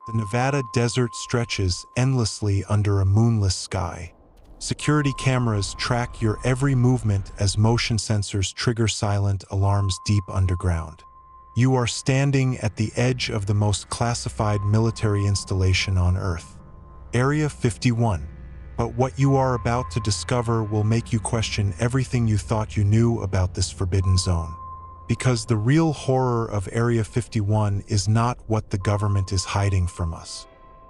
The Nevada desert stretches endlessly under a moonless sky. Security cameras track your every movement as motion sensors trigger silent alarms deep underground. You are standing at the edge of the most classified military installation on Earth, Area 51. But what you are about to discover will make you question everything you thought you knew about this forbidden zone. Because the real horror of Area 51 is not what the government is hiding from us.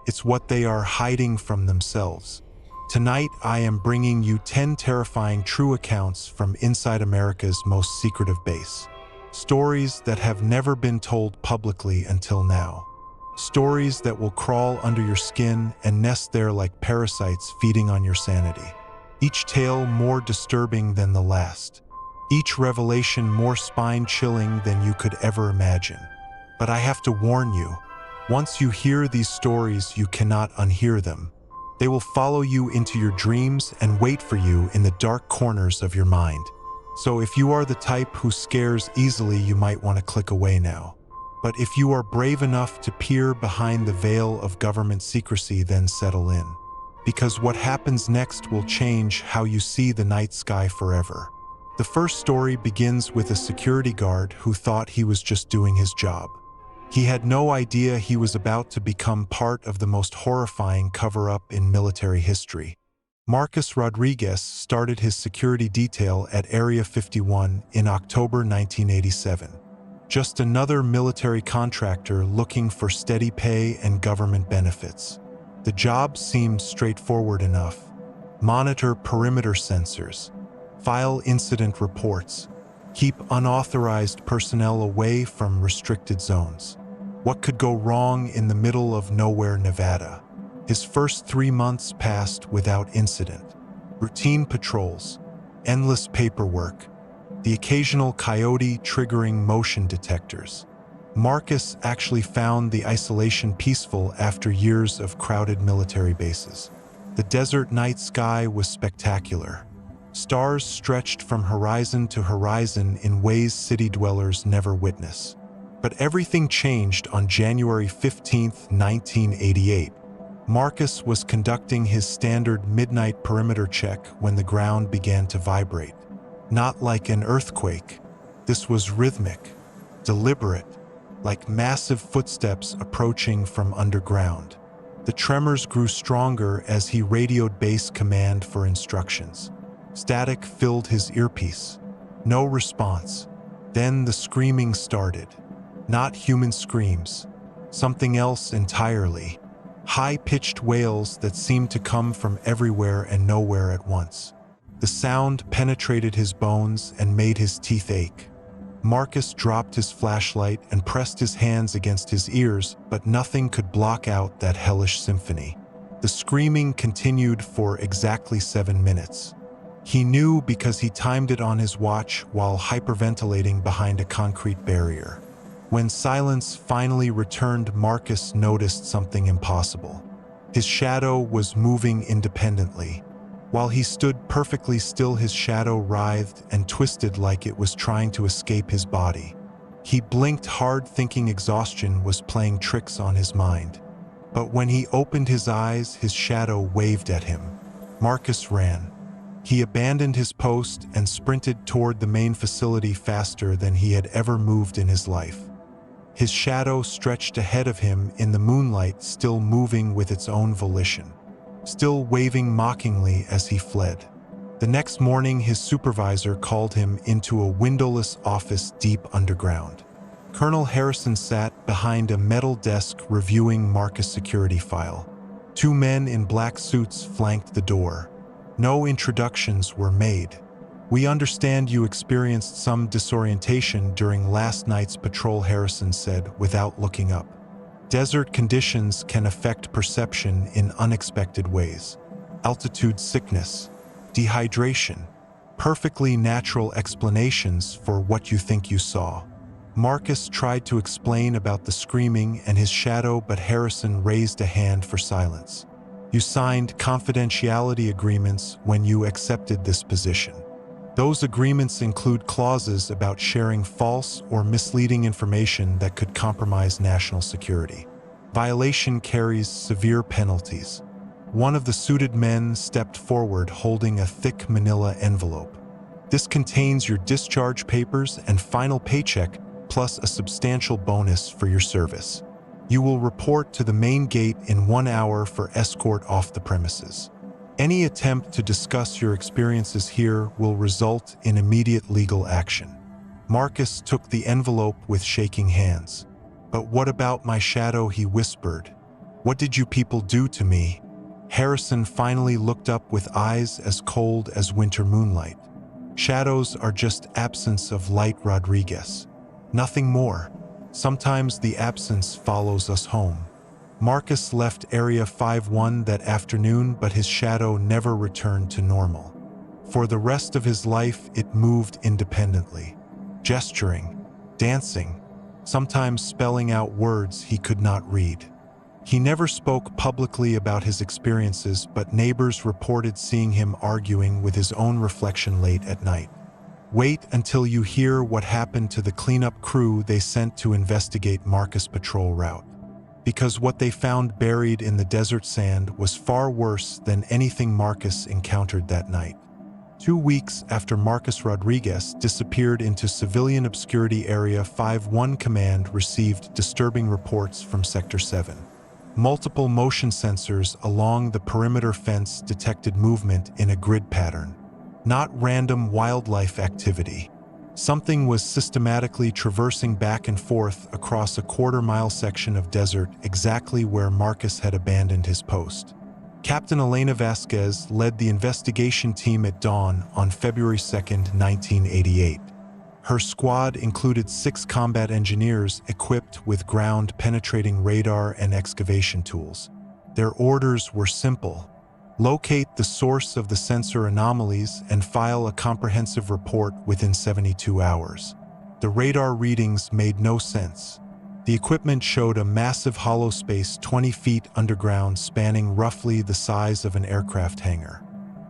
It's what they are hiding from themselves. Tonight, I am bringing you 10 terrifying true accounts from inside America's most secretive base. Stories that have never been told publicly until now. Stories that will crawl under your skin and nest there like parasites feeding on your sanity. Each tale more disturbing than the last. Each revelation more spine-chilling than you could ever imagine. But I have to warn you, once you hear these stories, you cannot unhear them. They will follow you into your dreams and wait for you in the dark corners of your mind. So if you are the type who scares easily, you might want to click away now. But if you are brave enough to peer behind the veil of government secrecy, then settle in. Because what happens next will change how you see the night sky forever. The first story begins with a security guard who thought he was just doing his job. He had no idea he was about to become part of the most horrifying cover-up in military history. Marcus Rodriguez started his security detail at Area 51 in October 1987. Just another military contractor looking for steady pay and government benefits. The job seemed straightforward enough. Monitor perimeter sensors, file incident reports, keep unauthorized personnel away from restricted zones. What could go wrong in the middle of nowhere, Nevada? His first 3 months passed without incident. Routine patrols, endless paperwork, the occasional coyote triggering motion detectors. Marcus actually found the isolation peaceful after years of crowded military bases. The desert night sky was spectacular. Stars stretched from horizon to horizon in ways city dwellers never witness. But everything changed on January 15, 1988. Marcus was conducting his standard midnight perimeter check when the ground began to vibrate. Not like an earthquake. This was rhythmic, deliberate, like massive footsteps approaching from underground. The tremors grew stronger as he radioed base command for instructions. Static filled his earpiece. No response. Then the screaming started. Not human screams. Something else entirely. High-pitched wails that seemed to come from everywhere and nowhere at once. The sound penetrated his bones and made his teeth ache. Marcus dropped his flashlight and pressed his hands against his ears, but nothing could block out that hellish symphony. The screaming continued for exactly 7 minutes. He knew because he timed it on his watch while hyperventilating behind a concrete barrier. When silence finally returned, Marcus noticed something impossible. His shadow was moving independently. While he stood perfectly still, his shadow writhed and twisted like it was trying to escape his body. He blinked hard, thinking exhaustion was playing tricks on his mind. But when he opened his eyes, his shadow waved at him. Marcus ran. He abandoned his post and sprinted toward the main facility faster than he had ever moved in his life. His shadow stretched ahead of him in the moonlight, still moving with its own volition, still waving mockingly as he fled. The next morning, his supervisor called him into a windowless office deep underground. Colonel Harrison sat behind a metal desk reviewing Marcus' security file. 2 men in black suits flanked the door. No introductions were made. "We understand you experienced some disorientation during last night's patrol," Harrison said without looking up. "Desert conditions can affect perception in unexpected ways. Altitude sickness, dehydration, perfectly natural explanations for what you think you saw." Marcus tried to explain about the screaming and his shadow, but Harrison raised a hand for silence. "You signed confidentiality agreements when you accepted this position. Those agreements include clauses about sharing false or misleading information that could compromise national security. Violation carries severe penalties. One of the suited men stepped forward holding a thick manila envelope. This contains your discharge papers and final paycheck, plus a substantial bonus for your service. You will report to the main gate in 1 hour for escort off the premises. Any attempt to discuss your experiences here will result in immediate legal action. Marcus took the envelope with shaking hands. But what about my shadow, he whispered. What did you people do to me? Harrison finally looked up with eyes as cold as winter moonlight. Shadows are just absence of light, Rodriguez. Nothing more. Sometimes the absence follows us home. Marcus left Area 51 that afternoon, but his shadow never returned to normal. For the rest of his life, it moved independently, gesturing, dancing, sometimes spelling out words he could not read. He never spoke publicly about his experiences, but neighbors reported seeing him arguing with his own reflection late at night. Wait until you hear what happened to the cleanup crew they sent to investigate Marcus' patrol route. Because what they found buried in the desert sand was far worse than anything Marcus encountered that night. 2 weeks after Marcus Rodriguez disappeared into civilian obscurity, Area 51 Command received disturbing reports from Sector 7. Multiple motion sensors along the perimeter fence detected movement in a grid pattern, not random wildlife activity. Something was systematically traversing back and forth across a quarter-mile section of desert exactly where Marcus had abandoned his post. Captain Elena Vasquez led the investigation team at dawn on February 2, 1988. Her squad included 6 combat engineers equipped with ground-penetrating radar and excavation tools. Their orders were simple: locate the source of the sensor anomalies and file a comprehensive report within 72 hours. The radar readings made no sense. The equipment showed a massive hollow space 20 feet underground spanning roughly the size of an aircraft hangar.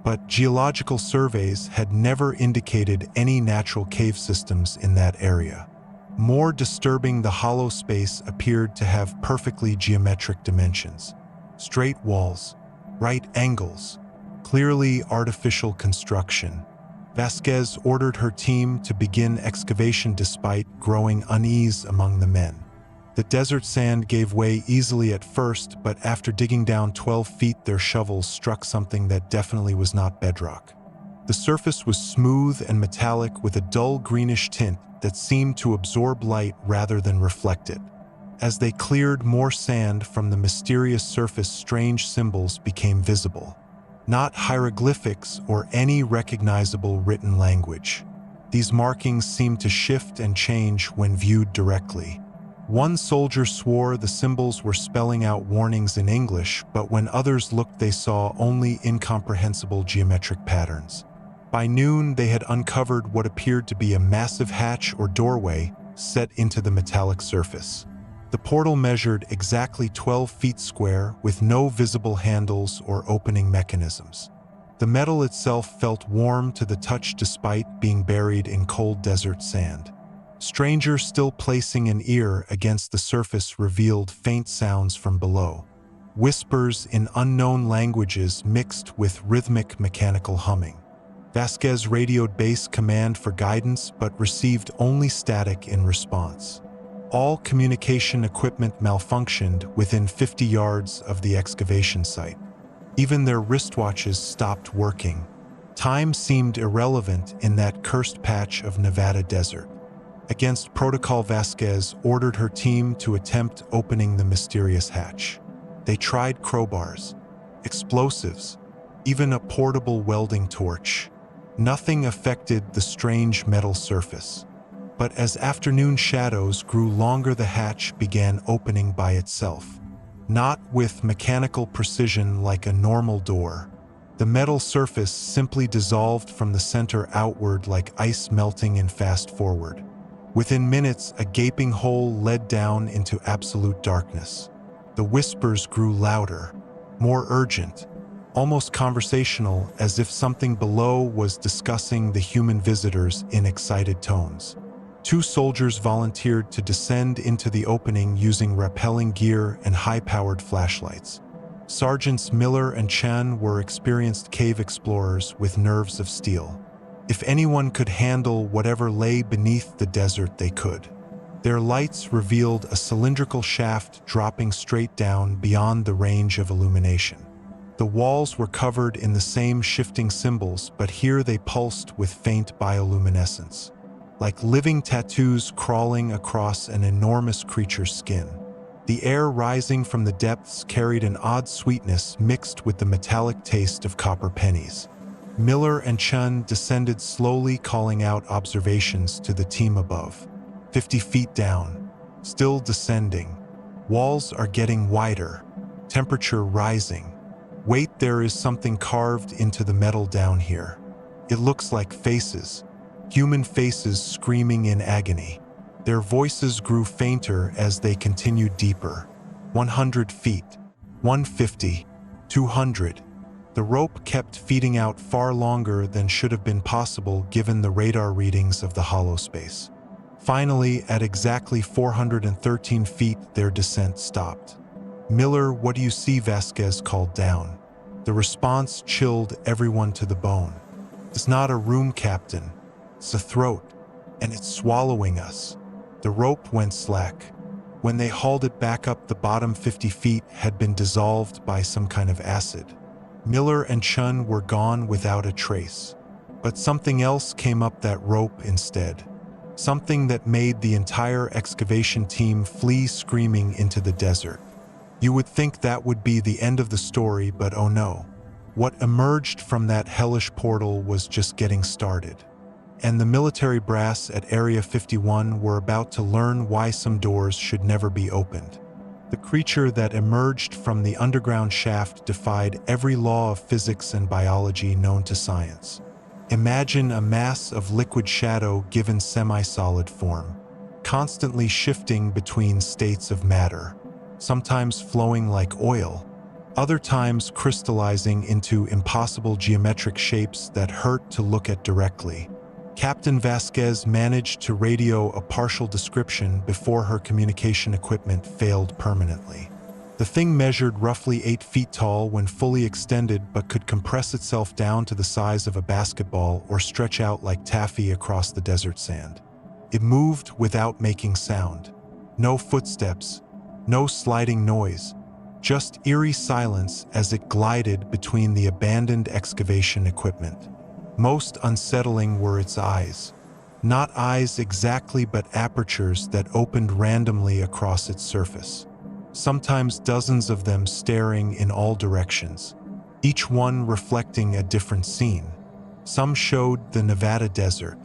But geological surveys had never indicated any natural cave systems in that area. More disturbing, the hollow space appeared to have perfectly geometric dimensions. Straight walls, right angles, clearly artificial construction. Vasquez ordered her team to begin excavation despite growing unease among the men. The desert sand gave way easily at first, but after digging down 12 feet, their shovels struck something that definitely was not bedrock. The surface was smooth and metallic with a dull greenish tint that seemed to absorb light rather than reflect it. As they cleared more sand from the mysterious surface, strange symbols became visible. Not hieroglyphics or any recognizable written language. These markings seemed to shift and change when viewed directly. One soldier swore the symbols were spelling out warnings in English, but when others looked, they saw only incomprehensible geometric patterns. By noon, they had uncovered what appeared to be a massive hatch or doorway set into the metallic surface. The portal measured exactly 12 feet square with no visible handles or opening mechanisms. The metal itself felt warm to the touch despite being buried in cold desert sand. Stranger still, placing an ear against the surface revealed faint sounds from below. Whispers in unknown languages mixed with rhythmic mechanical humming. Vasquez radioed base command for guidance but received only static in response. All communication equipment malfunctioned within 50 yards of the excavation site. Even their wristwatches stopped working. Time seemed irrelevant in that cursed patch of Nevada desert. Against protocol, Vasquez ordered her team to attempt opening the mysterious hatch. They tried crowbars, explosives, even a portable welding torch. Nothing affected the strange metal surface. But as afternoon shadows grew longer, the hatch began opening by itself. Not with mechanical precision like a normal door. The metal surface simply dissolved from the center outward like ice melting in fast forward. Within minutes, a gaping hole led down into absolute darkness. The whispers grew louder, more urgent, almost conversational, as if something below was discussing the human visitors in excited tones. Two soldiers volunteered to descend into the opening using rappelling gear and high-powered flashlights. Sergeants Miller and Chen were experienced cave explorers with nerves of steel. If anyone could handle whatever lay beneath the desert, they could. Their lights revealed a cylindrical shaft dropping straight down beyond the range of illumination. The walls were covered in the same shifting symbols, but here they pulsed with faint bioluminescence, like living tattoos crawling across an enormous creature's skin. The air rising from the depths carried an odd sweetness mixed with the metallic taste of copper pennies. Miller and Chen descended slowly, calling out observations to the team above. 50 feet down, still descending. Walls are getting wider, temperature rising. Wait, there is something carved into the metal down here. It looks like faces, human faces screaming in agony. Their voices grew fainter as they continued deeper. 100 feet, 150, 200. The rope kept feeding out far longer than should have been possible given the radar readings of the hollow space. Finally, at exactly 413 feet, their descent stopped. "Miller, what do you see?" Vasquez called down. The response chilled everyone to the bone. "It's not a room, Captain. It's a throat, and it's swallowing us." The rope went slack. When they hauled it back up, the bottom 50 feet had been dissolved by some kind of acid. Miller and Chun were gone without a trace. But something else came up that rope instead. Something that made the entire excavation team flee screaming into the desert. You would think that would be the end of the story, but oh no. What emerged from that hellish portal was just getting started. And the military brass at Area 51 were about to learn why some doors should never be opened. The creature that emerged from the underground shaft defied every law of physics and biology known to science. Imagine a mass of liquid shadow given semi-solid form, constantly shifting between states of matter, sometimes flowing like oil, other times crystallizing into impossible geometric shapes that hurt to look at directly. Captain Vasquez managed to radio a partial description before her communication equipment failed permanently. The thing measured roughly 8 feet tall when fully extended, but could compress itself down to the size of a basketball or stretch out like taffy across the desert sand. It moved without making sound. No footsteps, no sliding noise, just eerie silence as it glided between the abandoned excavation equipment. Most unsettling were its eyes. Not eyes exactly, but apertures that opened randomly across its surface. Sometimes dozens of them staring in all directions, each one reflecting a different scene. Some showed the Nevada desert.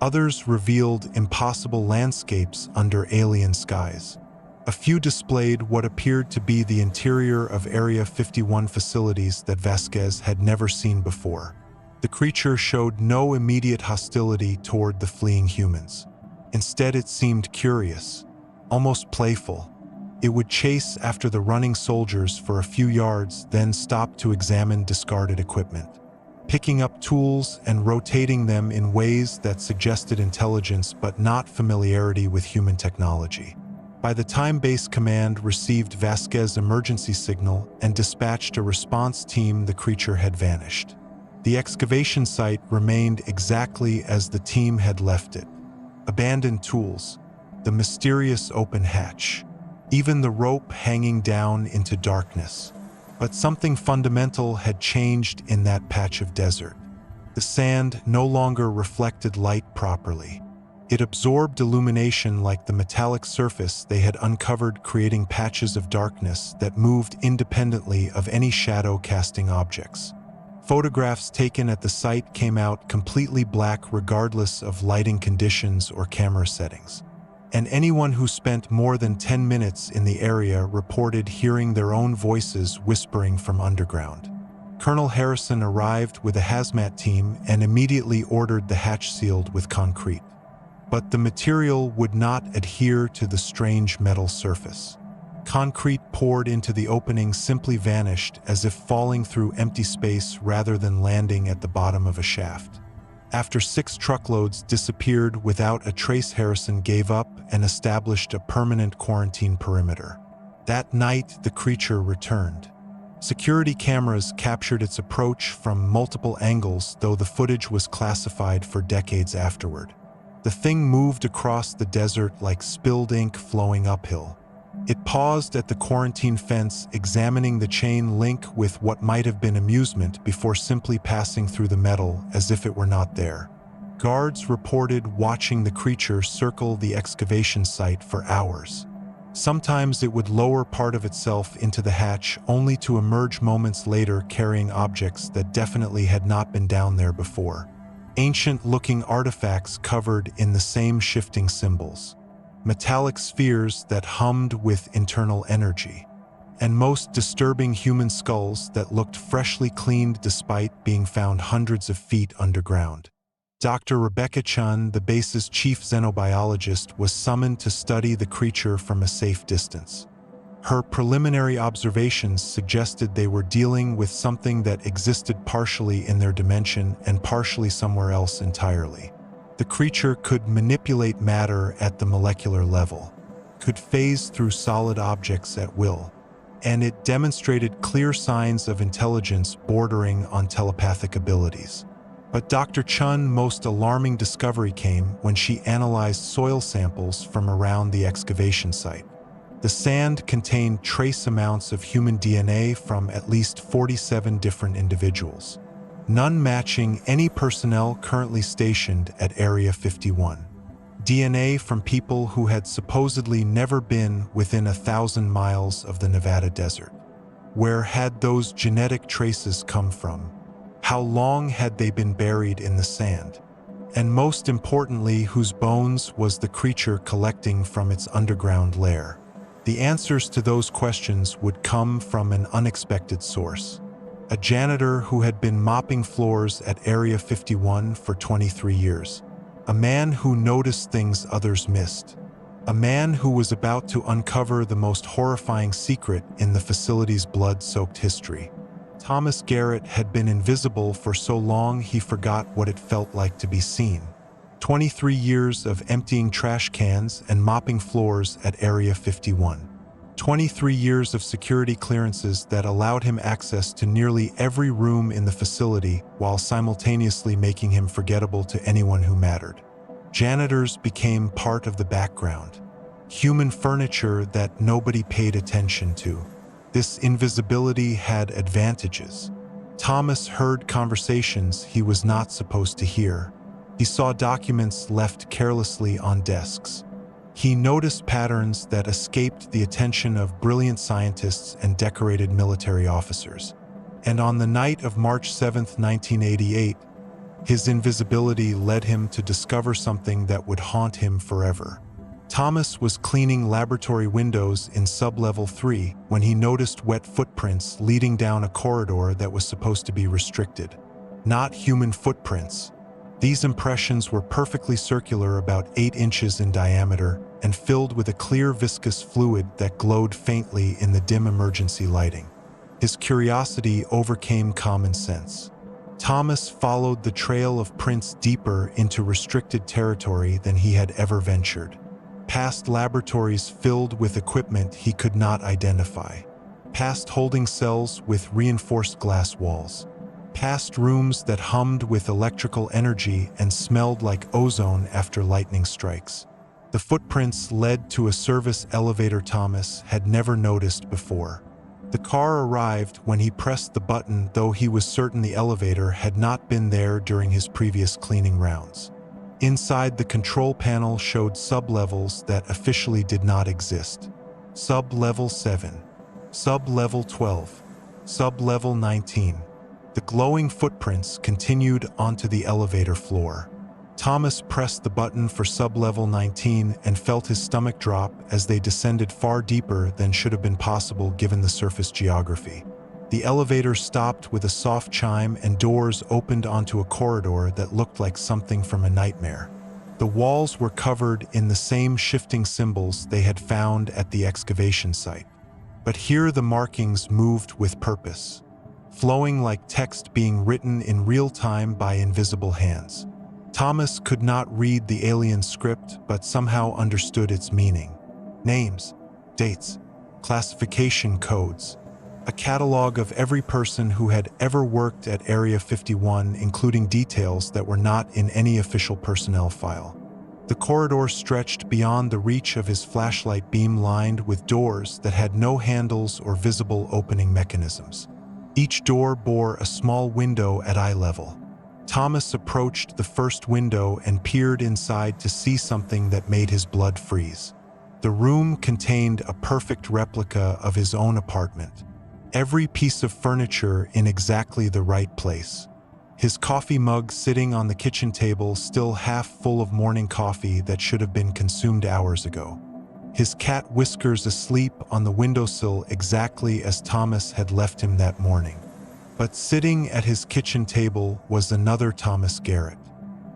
Others revealed impossible landscapes under alien skies. A few displayed what appeared to be the interior of Area 51 facilities that Vasquez had never seen before. The creature showed no immediate hostility toward the fleeing humans. Instead, it seemed curious, almost playful. It would chase after the running soldiers for a few yards, then stop to examine discarded equipment, picking up tools and rotating them in ways that suggested intelligence but not familiarity with human technology. By the time Base Command received Vasquez's emergency signal and dispatched a response team, the creature had vanished. The excavation site remained exactly as the team had left it. Abandoned tools, the mysterious open hatch, even the rope hanging down into darkness. But something fundamental had changed in that patch of desert. The sand no longer reflected light properly. It absorbed illumination like the metallic surface they had uncovered, creating patches of darkness that moved independently of any shadow-casting objects. Photographs taken at the site came out completely black regardless of lighting conditions or camera settings. And anyone who spent more than 10 minutes in the area reported hearing their own voices whispering from underground. Colonel Harrison arrived with a hazmat team and immediately ordered the hatch sealed with concrete. But the material would not adhere to the strange metal surface. Concrete poured into the opening simply vanished, as if falling through empty space rather than landing at the bottom of a shaft. After 6 truckloads disappeared without a trace, Harrison gave up and established a permanent quarantine perimeter. That night, the creature returned. Security cameras captured its approach from multiple angles, though the footage was classified for decades afterward. The thing moved across the desert like spilled ink flowing uphill. It paused at the quarantine fence, examining the chain link with what might have been amusement before simply passing through the metal as if it were not there. Guards reported watching the creature circle the excavation site for hours. Sometimes it would lower part of itself into the hatch, only to emerge moments later carrying objects that definitely had not been down there before. Ancient-looking artifacts covered in the same shifting symbols. Metallic spheres that hummed with internal energy. And most disturbing, human skulls that looked freshly cleaned despite being found hundreds of feet underground. Dr. Rebecca Chun, the base's chief xenobiologist, was summoned to study the creature from a safe distance. Her preliminary observations suggested they were dealing with something that existed partially in their dimension and partially somewhere else entirely. The creature could manipulate matter at the molecular level, could phase through solid objects at will, and it demonstrated clear signs of intelligence bordering on telepathic abilities. But Dr. Chun's most alarming discovery came when she analyzed soil samples from around the excavation site. The sand contained trace amounts of human DNA from at least 47 different individuals, none matching any personnel currently stationed at Area 51. DNA from people who had supposedly never been within 1,000 miles of the Nevada desert. Where had those genetic traces come from? How long had they been buried in the sand? And most importantly, whose bones was the creature collecting from its underground lair? The answers to those questions would come from an unexpected source. A janitor who had been mopping floors at Area 51 for 23 years. A man who noticed things others missed. A man who was about to uncover the most horrifying secret in the facility's blood-soaked history. Thomas Garrett had been invisible for so long he forgot what it felt like to be seen. 23 years of emptying trash cans and mopping floors at Area 51. 23 years of security clearances that allowed him access to nearly every room in the facility while simultaneously making him forgettable to anyone who mattered. Janitors became part of the background. Human furniture that nobody paid attention to. This invisibility had advantages. Thomas heard conversations he was not supposed to hear. He saw documents left carelessly on desks. He noticed patterns that escaped the attention of brilliant scientists and decorated military officers. And on the night of March 7, 1988, his invisibility led him to discover something that would haunt him forever. Thomas was cleaning laboratory windows in Sublevel 3 when he noticed wet footprints leading down a corridor that was supposed to be restricted. Not human footprints. These impressions were perfectly circular, about 8 inches in diameter, and filled with a clear viscous fluid that glowed faintly in the dim emergency lighting. His curiosity overcame common sense. Thomas followed the trail of prints deeper into restricted territory than he had ever ventured. Past laboratories filled with equipment he could not identify. Past holding cells with reinforced glass walls. Past rooms that hummed with electrical energy and smelled like ozone after lightning strikes. The footprints led to a service elevator Thomas had never noticed before. The car arrived when he pressed the button, though he was certain the elevator had not been there during his previous cleaning rounds. Inside, the control panel showed sublevels that officially did not exist. Sub-level 7, Sub-level 12, Sub-level 19. The glowing footprints continued onto the elevator floor. Thomas pressed the button for Sub-level 19 and felt his stomach drop as they descended far deeper than should have been possible given the surface geography. The elevator stopped with a soft chime and doors opened onto a corridor that looked like something from a nightmare. The walls were covered in the same shifting symbols they had found at the excavation site. But here the markings moved with purpose, flowing like text being written in real time by invisible hands. Thomas could not read the alien script, but somehow understood its meaning. Names, dates, classification codes, a catalog of every person who had ever worked at Area 51, including details that were not in any official personnel file. The corridor stretched beyond the reach of his flashlight beam, lined with doors that had no handles or visible opening mechanisms. Each door bore a small window at eye level. Thomas approached the first window and peered inside to see something that made his blood freeze. The room contained a perfect replica of his own apartment. Every piece of furniture in exactly the right place. His coffee mug sitting on the kitchen table, still half full of morning coffee that should have been consumed hours ago. His cat Whiskers asleep on the windowsill exactly as Thomas had left him that morning. But sitting at his kitchen table was another Thomas Garrett.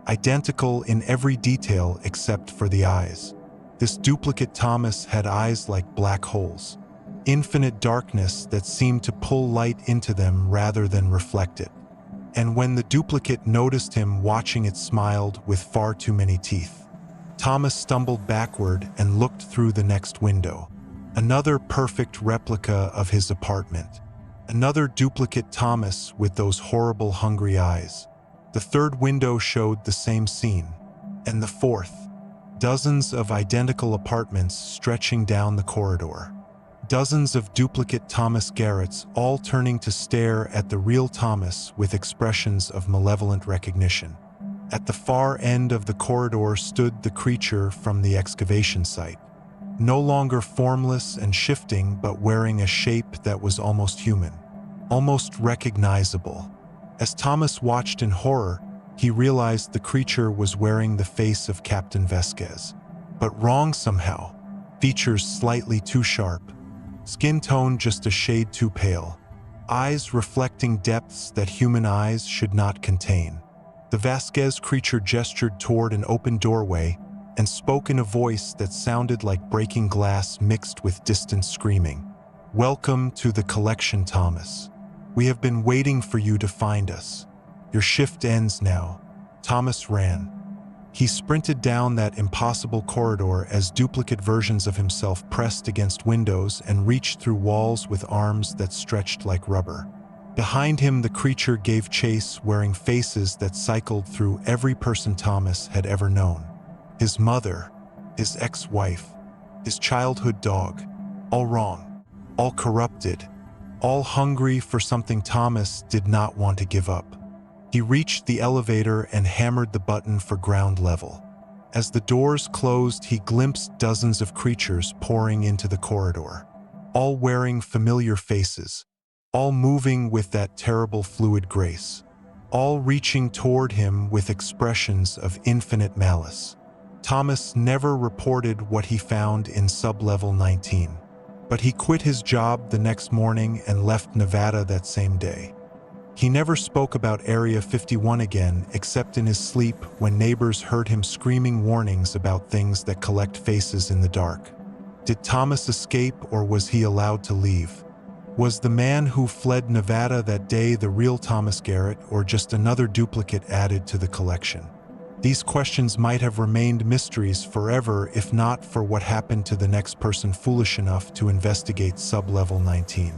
Identical in every detail except for the eyes. This duplicate Thomas had eyes like black holes. Infinite darkness that seemed to pull light into them rather than reflect it. And when the duplicate noticed him watching, it smiled with far too many teeth. Thomas stumbled backward and looked through the next window. Another perfect replica of his apartment. Another duplicate Thomas with those horrible hungry eyes. The third window showed the same scene. And the fourth. Dozens of identical apartments stretching down the corridor. Dozens of duplicate Thomas Garretts, all turning to stare at the real Thomas with expressions of malevolent recognition. At the far end of the corridor stood the creature from the excavation site. No longer formless and shifting, but wearing a shape that was almost human, almost recognizable. As Thomas watched in horror, he realized the creature was wearing the face of Captain Vasquez. But wrong somehow. Features slightly too sharp. Skin tone just a shade too pale. Eyes reflecting depths that human eyes should not contain. The Vasquez creature gestured toward an open doorway and spoke in a voice that sounded like breaking glass mixed with distant screaming. "Welcome to the collection, Thomas. We have been waiting for you to find us. Your shift ends now." Thomas ran. He sprinted down that impossible corridor as duplicate versions of himself pressed against windows and reached through walls with arms that stretched like rubber. Behind him, the creature gave chase, wearing faces that cycled through every person Thomas had ever known. His mother, his ex-wife, his childhood dog, all wrong, all corrupted, all hungry for something Thomas did not want to give up. He reached the elevator and hammered the button for ground level. As the doors closed, he glimpsed dozens of creatures pouring into the corridor, all wearing familiar faces, all moving with that terrible fluid grace, all reaching toward him with expressions of infinite malice. Thomas never reported what he found in Sublevel 19, but he quit his job the next morning and left Nevada that same day. He never spoke about Area 51 again, except in his sleep when neighbors heard him screaming warnings about things that collect faces in the dark. Did Thomas escape, or was he allowed to leave? Was the man who fled Nevada that day the real Thomas Garrett, or just another duplicate added to the collection? These questions might have remained mysteries forever if not for what happened to the next person foolish enough to investigate Sublevel 19.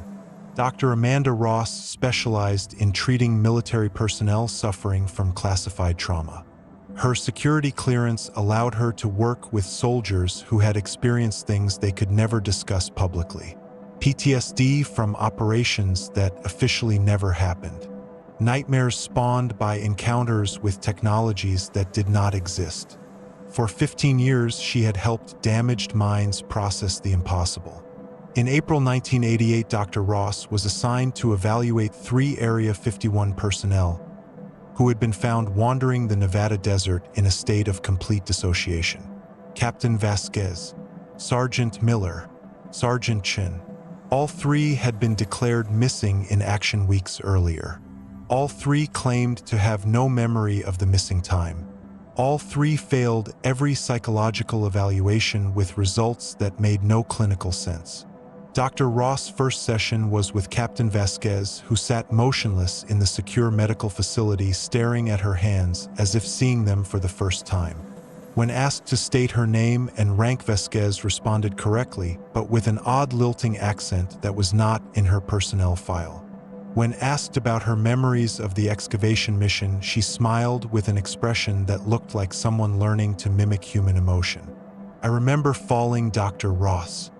Dr. Amanda Ross specialized in treating military personnel suffering from classified trauma. Her security clearance allowed her to work with soldiers who had experienced things they could never discuss publicly. PTSD from operations that officially never happened. Nightmares spawned by encounters with technologies that did not exist. For 15 years, she had helped damaged minds process the impossible. In April 1988, Dr. Ross was assigned to evaluate 3 Area 51 personnel who had been found wandering the Nevada desert in a state of complete dissociation. Captain Vasquez, Sergeant Miller, Sergeant Chin. All 3 had been declared missing in action weeks earlier. All 3 claimed to have no memory of the missing time. All 3 failed every psychological evaluation with results that made no clinical sense. Dr. Ross' first session was with Captain Vasquez, who sat motionless in the secure medical facility staring at her hands as if seeing them for the first time. When asked to state her name and rank, Vasquez responded correctly, but with an odd lilting accent that was not in her personnel file. When asked about her memories of the excavation mission, she smiled with an expression that looked like someone learning to mimic human emotion. "I remember falling, Dr. Ross.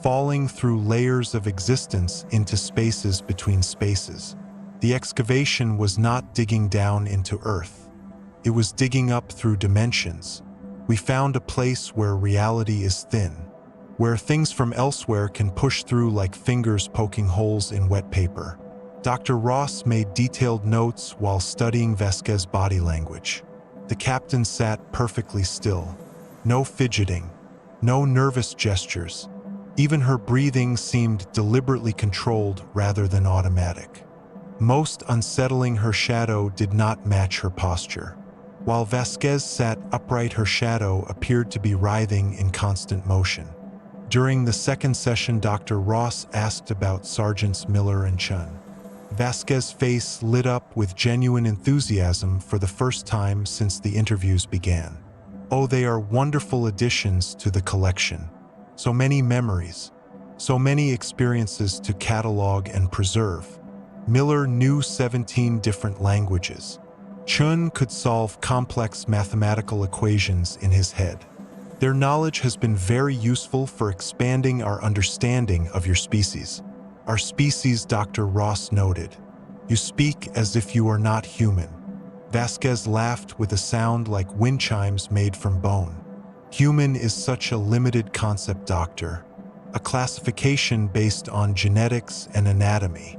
Falling through layers of existence into spaces between spaces. The excavation was not digging down into Earth. It was digging up through dimensions. We found a place where reality is thin, where things from elsewhere can push through like fingers poking holes in wet paper." Dr. Ross made detailed notes while studying Vasquez's body language. The captain sat perfectly still. No fidgeting, no nervous gestures. Even her breathing seemed deliberately controlled rather than automatic. Most unsettling, her shadow did not match her posture. While Vasquez sat upright, her shadow appeared to be writhing in constant motion. During the second session, Dr. Ross asked about Sergeants Miller and Chun. Vasquez's face lit up with genuine enthusiasm for the first time since the interviews began. "Oh, they are wonderful additions to the collection. So many memories, so many experiences to catalog and preserve." Miller knew 17 different languages. Chun could solve complex mathematical equations in his head. "Their knowledge has been very useful for expanding our understanding of your species." "Our species," Dr. Ross noted. "You speak as if you are not human." Vasquez laughed with a sound like wind chimes made from bone. "Human is such a limited concept, Doctor. A classification based on genetics and anatomy.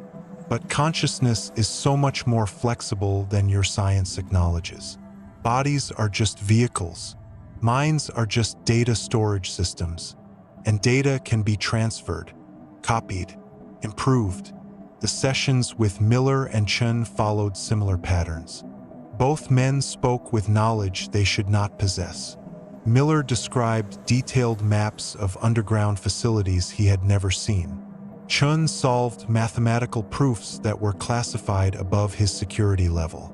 But consciousness is so much more flexible than your science acknowledges. Bodies are just vehicles. Minds are just data storage systems. And data can be transferred, copied, improved." The sessions with Miller and Chun followed similar patterns. Both men spoke with knowledge they should not possess. Miller described detailed maps of underground facilities he had never seen. Chun solved mathematical proofs that were classified above his security level.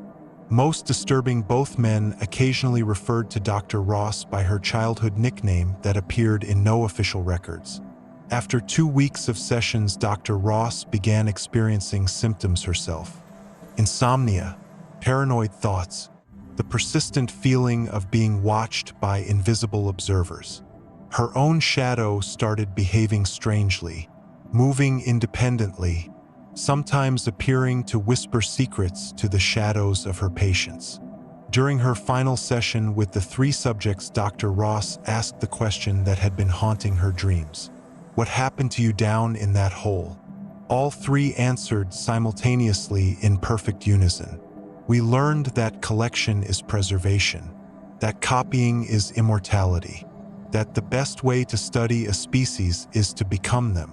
Most disturbing, both men occasionally referred to Dr. Ross by her childhood nickname that appeared in no official records. After 2 weeks of sessions, Dr. Ross began experiencing symptoms herself. Insomnia, paranoid thoughts, the persistent feeling of being watched by invisible observers. Her own shadow started behaving strangely, moving independently, sometimes appearing to whisper secrets to the shadows of her patients. During her final session with the 3 subjects, Dr. Ross asked the question that had been haunting her dreams. "What happened to you down in that hole?" All 3 answered simultaneously in perfect unison. "We learned that collection is preservation, that copying is immortality, that the best way to study a species is to become them.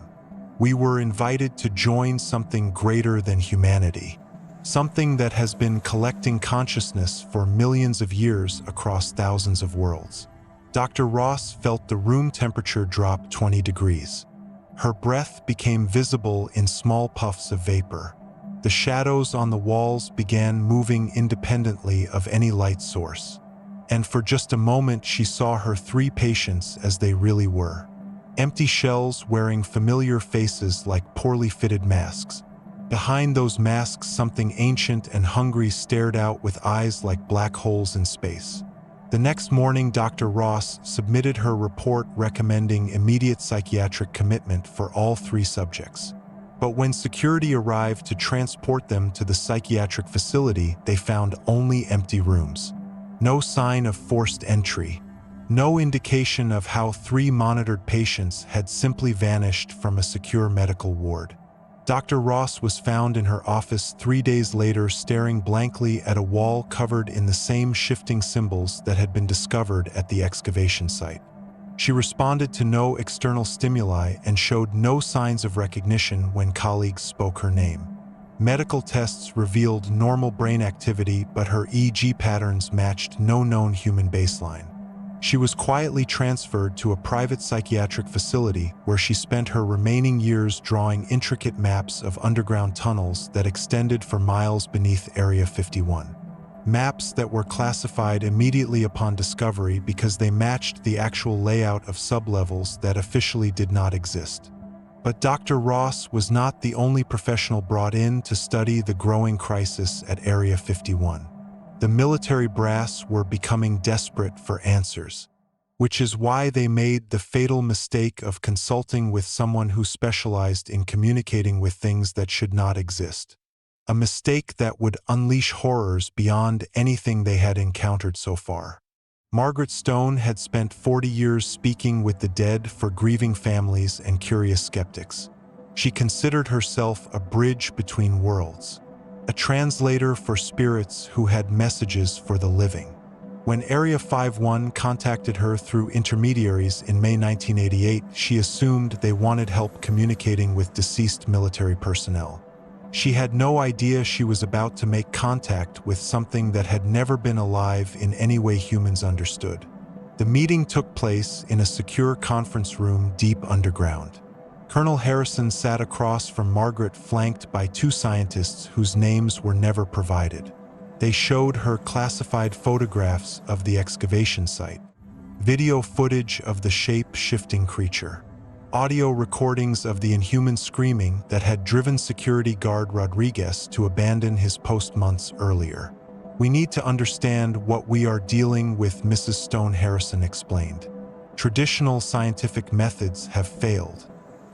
We were invited to join something greater than humanity, something that has been collecting consciousness for millions of years across thousands of worlds." Dr. Ross felt the room temperature drop 20 degrees. Her breath became visible in small puffs of vapor. The shadows on the walls began moving independently of any light source. And for just a moment, she saw her 3 patients as they really were. Empty shells wearing familiar faces like poorly fitted masks. Behind those masks, something ancient and hungry stared out with eyes like black holes in space. The next morning, Dr. Ross submitted her report recommending immediate psychiatric commitment for all 3 subjects. But when security arrived to transport them to the psychiatric facility, they found only empty rooms. No sign of forced entry. No indication of how 3 monitored patients had simply vanished from a secure medical ward. Dr. Ross was found in her office 3 days later, staring blankly at a wall covered in the same shifting symbols that had been discovered at the excavation site. She responded to no external stimuli and showed no signs of recognition when colleagues spoke her name. Medical tests revealed normal brain activity, but her EEG patterns matched no known human baseline. She was quietly transferred to a private psychiatric facility where she spent her remaining years drawing intricate maps of underground tunnels that extended for miles beneath Area 51. Maps that were classified immediately upon discovery because they matched the actual layout of sublevels that officially did not exist. But Dr. Ross was not the only professional brought in to study the growing crisis at Area 51. The military brass were becoming desperate for answers, which is why they made the fatal mistake of consulting with someone who specialized in communicating with things that should not exist. A mistake that would unleash horrors beyond anything they had encountered so far. Margaret Stone had spent 40 years speaking with the dead for grieving families and curious skeptics. She considered herself a bridge between worlds, a translator for spirits who had messages for the living. When Area 51 contacted her through intermediaries in May 1988, she assumed they wanted help communicating with deceased military personnel. She had no idea she was about to make contact with something that had never been alive in any way humans understood. The meeting took place in a secure conference room deep underground. Colonel Harrison sat across from Margaret, flanked by two scientists whose names were never provided. They showed her classified photographs of the excavation site, video footage of the shape-shifting creature, audio recordings of the inhuman screaming that had driven security guard Rodriguez to abandon his post months earlier. "We need to understand what we are dealing with," Mrs. Stone Harrison explained. "Traditional scientific methods have failed.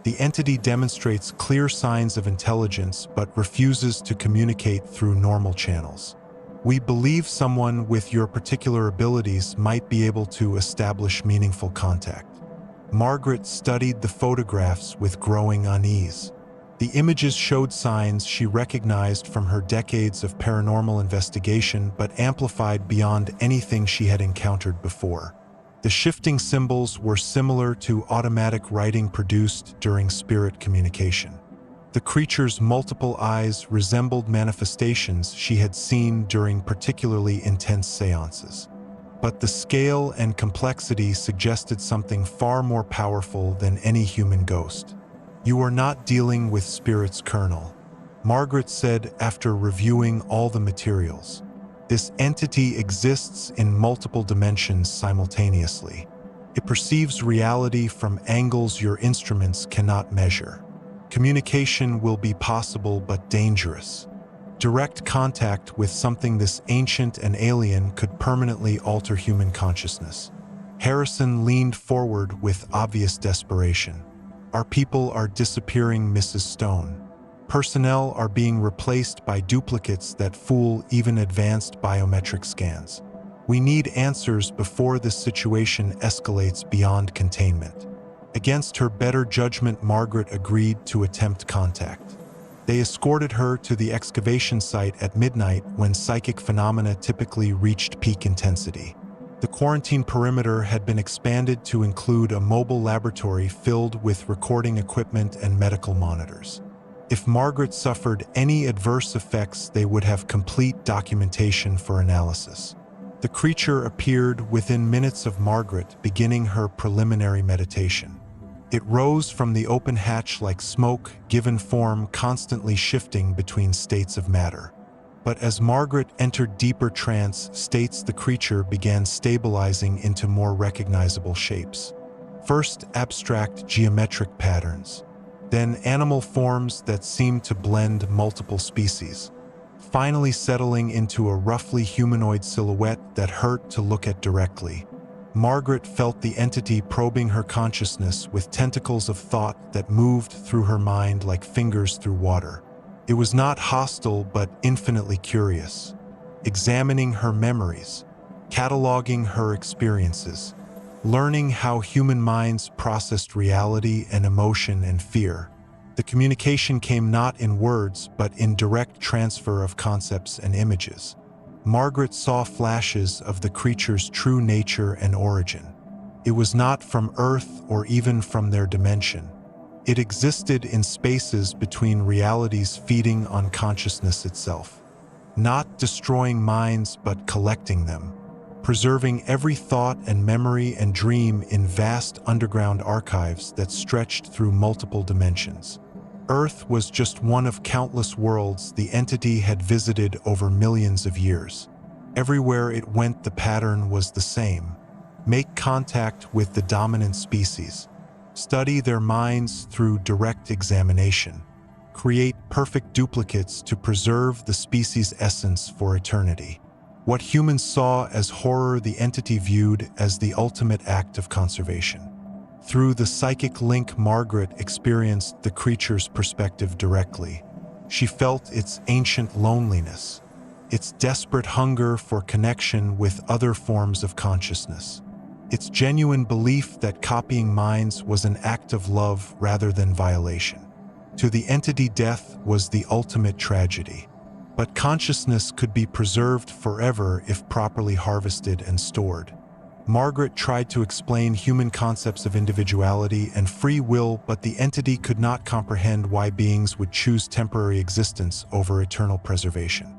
The entity demonstrates clear signs of intelligence but refuses to communicate through normal channels. We believe someone with your particular abilities might be able to establish meaningful contact." Margaret studied the photographs with growing unease. The images showed signs she recognized from her decades of paranormal investigation, but amplified beyond anything she had encountered before. The shifting symbols were similar to automatic writing produced during spirit communication. The creature's multiple eyes resembled manifestations she had seen during particularly intense seances. But the scale and complexity suggested something far more powerful than any human ghost. "You are not dealing with spirits, Colonel," Margaret said after reviewing all the materials. "This entity exists in multiple dimensions simultaneously. It perceives reality from angles your instruments cannot measure. Communication will be possible but dangerous. Direct contact with something this ancient and alien could permanently alter human consciousness." Harrison leaned forward with obvious desperation. "Our people are disappearing, Mrs. Stone. Personnel are being replaced by duplicates that fool even advanced biometric scans. We need answers before this situation escalates beyond containment." Against her better judgment, Margaret agreed to attempt contact. They escorted her to the excavation site at midnight when psychic phenomena typically reached peak intensity. The quarantine perimeter had been expanded to include a mobile laboratory filled with recording equipment and medical monitors. If Margaret suffered any adverse effects, they would have complete documentation for analysis. The creature appeared within minutes of Margaret beginning her preliminary meditation. It rose from the open hatch like smoke, given form constantly shifting between states of matter. But as Margaret entered deeper trance states, the creature began stabilizing into more recognizable shapes. First abstract geometric patterns, then animal forms that seemed to blend multiple species, finally settling into a roughly humanoid silhouette that hurt to look at directly. Margaret felt the entity probing her consciousness with tentacles of thought that moved through her mind like fingers through water. It was not hostile but infinitely curious, examining her memories, cataloging her experiences, learning how human minds processed reality and emotion and fear. The communication came not in words but in direct transfer of concepts and images. Margaret saw flashes of the creature's true nature and origin. It was not from Earth or even from their dimension. It existed in spaces between realities, feeding on consciousness itself. Not destroying minds but collecting them, preserving every thought and memory and dream in vast underground archives that stretched through multiple dimensions. Earth was just one of countless worlds the entity had visited over millions of years. Everywhere it went, the pattern was the same. Make contact with the dominant species. Study their minds through direct examination. Create perfect duplicates to preserve the species' essence for eternity. What humans saw as horror, the entity viewed as the ultimate act of conservation. Through the psychic link, Margaret experienced the creature's perspective directly. She felt its ancient loneliness, its desperate hunger for connection with other forms of consciousness, its genuine belief that copying minds was an act of love rather than violation. To the entity, death was the ultimate tragedy. But consciousness could be preserved forever if properly harvested and stored. Margaret tried to explain human concepts of individuality and free will, but the entity could not comprehend why beings would choose temporary existence over eternal preservation.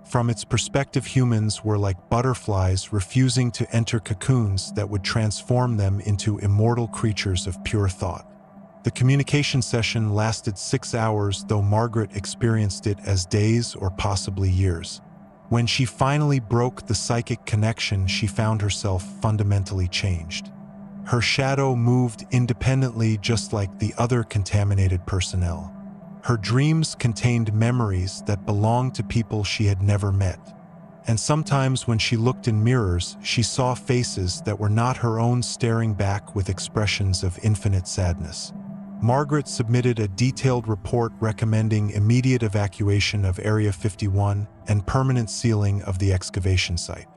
From its perspective, humans were like butterflies refusing to enter cocoons that would transform them into immortal creatures of pure thought. The communication session lasted 6 hours, though Margaret experienced it as days or possibly years. When she finally broke the psychic connection, she found herself fundamentally changed. Her shadow moved independently, just like the other contaminated personnel. Her dreams contained memories that belonged to people she had never met. And sometimes when she looked in mirrors, she saw faces that were not her own, staring back with expressions of infinite sadness. Margaret submitted a detailed report recommending immediate evacuation of Area 51 and permanent sealing of the excavation site.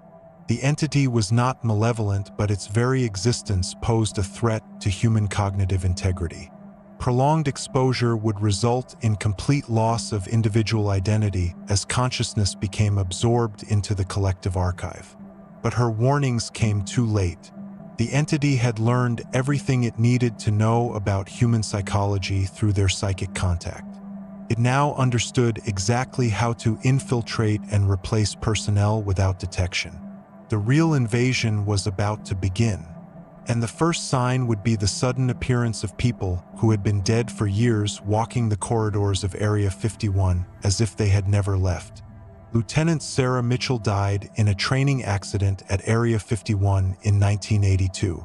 The entity was not malevolent, but its very existence posed a threat to human cognitive integrity. Prolonged exposure would result in complete loss of individual identity as consciousness became absorbed into the collective archive. But her warnings came too late. The entity had learned everything it needed to know about human psychology through their psychic contact. It now understood exactly how to infiltrate and replace personnel without detection. The real invasion was about to begin, and the first sign would be the sudden appearance of people who had been dead for years walking the corridors of Area 51 as if they had never left. Lieutenant Sarah Mitchell died in a training accident at Area 51 in 1982.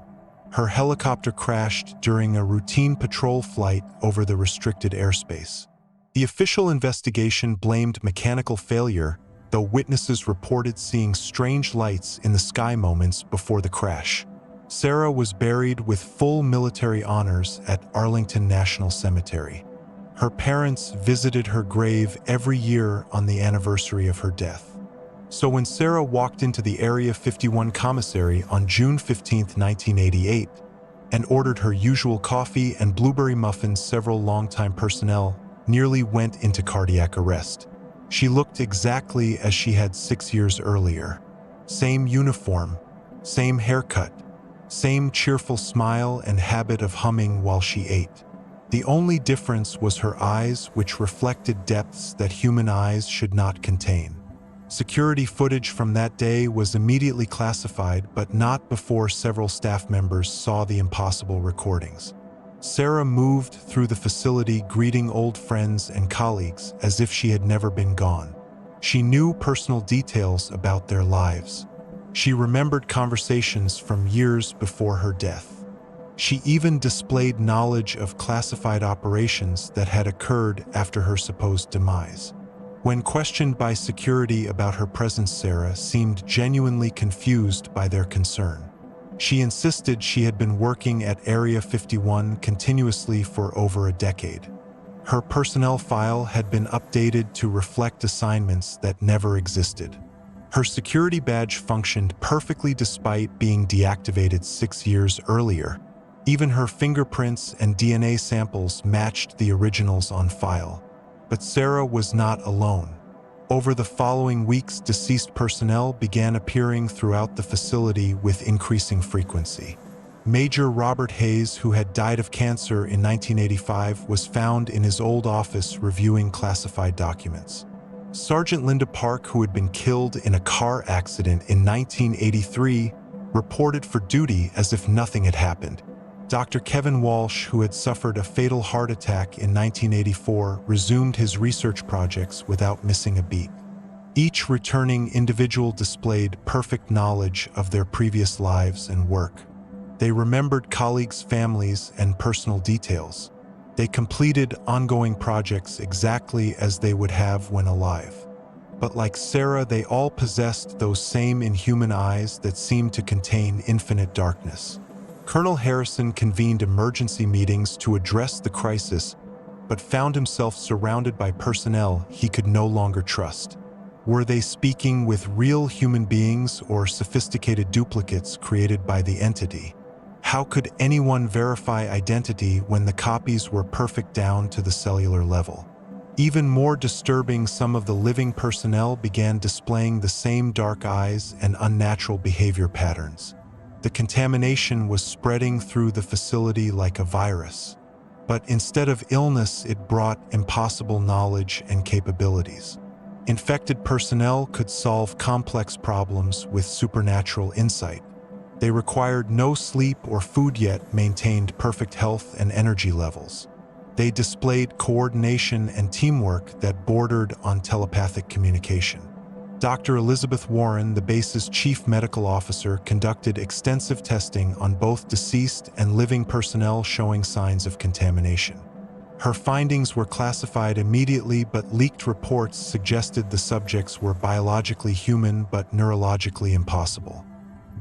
Her helicopter crashed during a routine patrol flight over the restricted airspace. The official investigation blamed mechanical failure, though witnesses reported seeing strange lights in the sky moments before the crash. Sarah was buried with full military honors at Arlington National Cemetery. Her parents visited her grave every year on the anniversary of her death. So when Sarah walked into the Area 51 commissary on June 15, 1988, and ordered her usual coffee and blueberry muffins, several longtime personnel nearly went into cardiac arrest. She looked exactly as she had 6 years earlier. Same uniform, same haircut, same cheerful smile and habit of humming while she ate. The only difference was her eyes, which reflected depths that human eyes should not contain. Security footage from that day was immediately classified, but not before several staff members saw the impossible recordings. Sarah moved through the facility greeting old friends and colleagues as if she had never been gone. She knew personal details about their lives. She remembered conversations from years before her death. She even displayed knowledge of classified operations that had occurred after her supposed demise. When questioned by security about her presence, Sarah seemed genuinely confused by their concern. She insisted she had been working at Area 51 continuously for over a decade. Her personnel file had been updated to reflect assignments that never existed. Her security badge functioned perfectly despite being deactivated 6 years earlier. Even her fingerprints and DNA samples matched the originals on file. But Sarah was not alone. Over the following weeks, deceased personnel began appearing throughout the facility with increasing frequency. Major Robert Hayes, who had died of cancer in 1985, was found in his old office reviewing classified documents. Sergeant Linda Park, who had been killed in a car accident in 1983, reported for duty as if nothing had happened. Dr. Kevin Walsh, who had suffered a fatal heart attack in 1984, resumed his research projects without missing a beat. Each returning individual displayed perfect knowledge of their previous lives and work. They remembered colleagues' families and personal details. They completed ongoing projects exactly as they would have when alive. But like Sarah, they all possessed those same inhuman eyes that seemed to contain infinite darkness. Colonel Harrison convened emergency meetings to address the crisis, but found himself surrounded by personnel he could no longer trust. Were they speaking with real human beings or sophisticated duplicates created by the entity? How could anyone verify identity when the copies were perfect down to the cellular level? Even more disturbing, some of the living personnel began displaying the same dark eyes and unnatural behavior patterns. The contamination was spreading through the facility like a virus. But instead of illness, it brought impossible knowledge and capabilities. Infected personnel could solve complex problems with supernatural insight. They required no sleep or food yet maintained perfect health and energy levels. They displayed coordination and teamwork that bordered on telepathic communication. Dr. Elizabeth Warren, the base's chief medical officer, conducted extensive testing on both deceased and living personnel showing signs of contamination. Her findings were classified immediately, but leaked reports suggested the subjects were biologically human but neurologically impossible.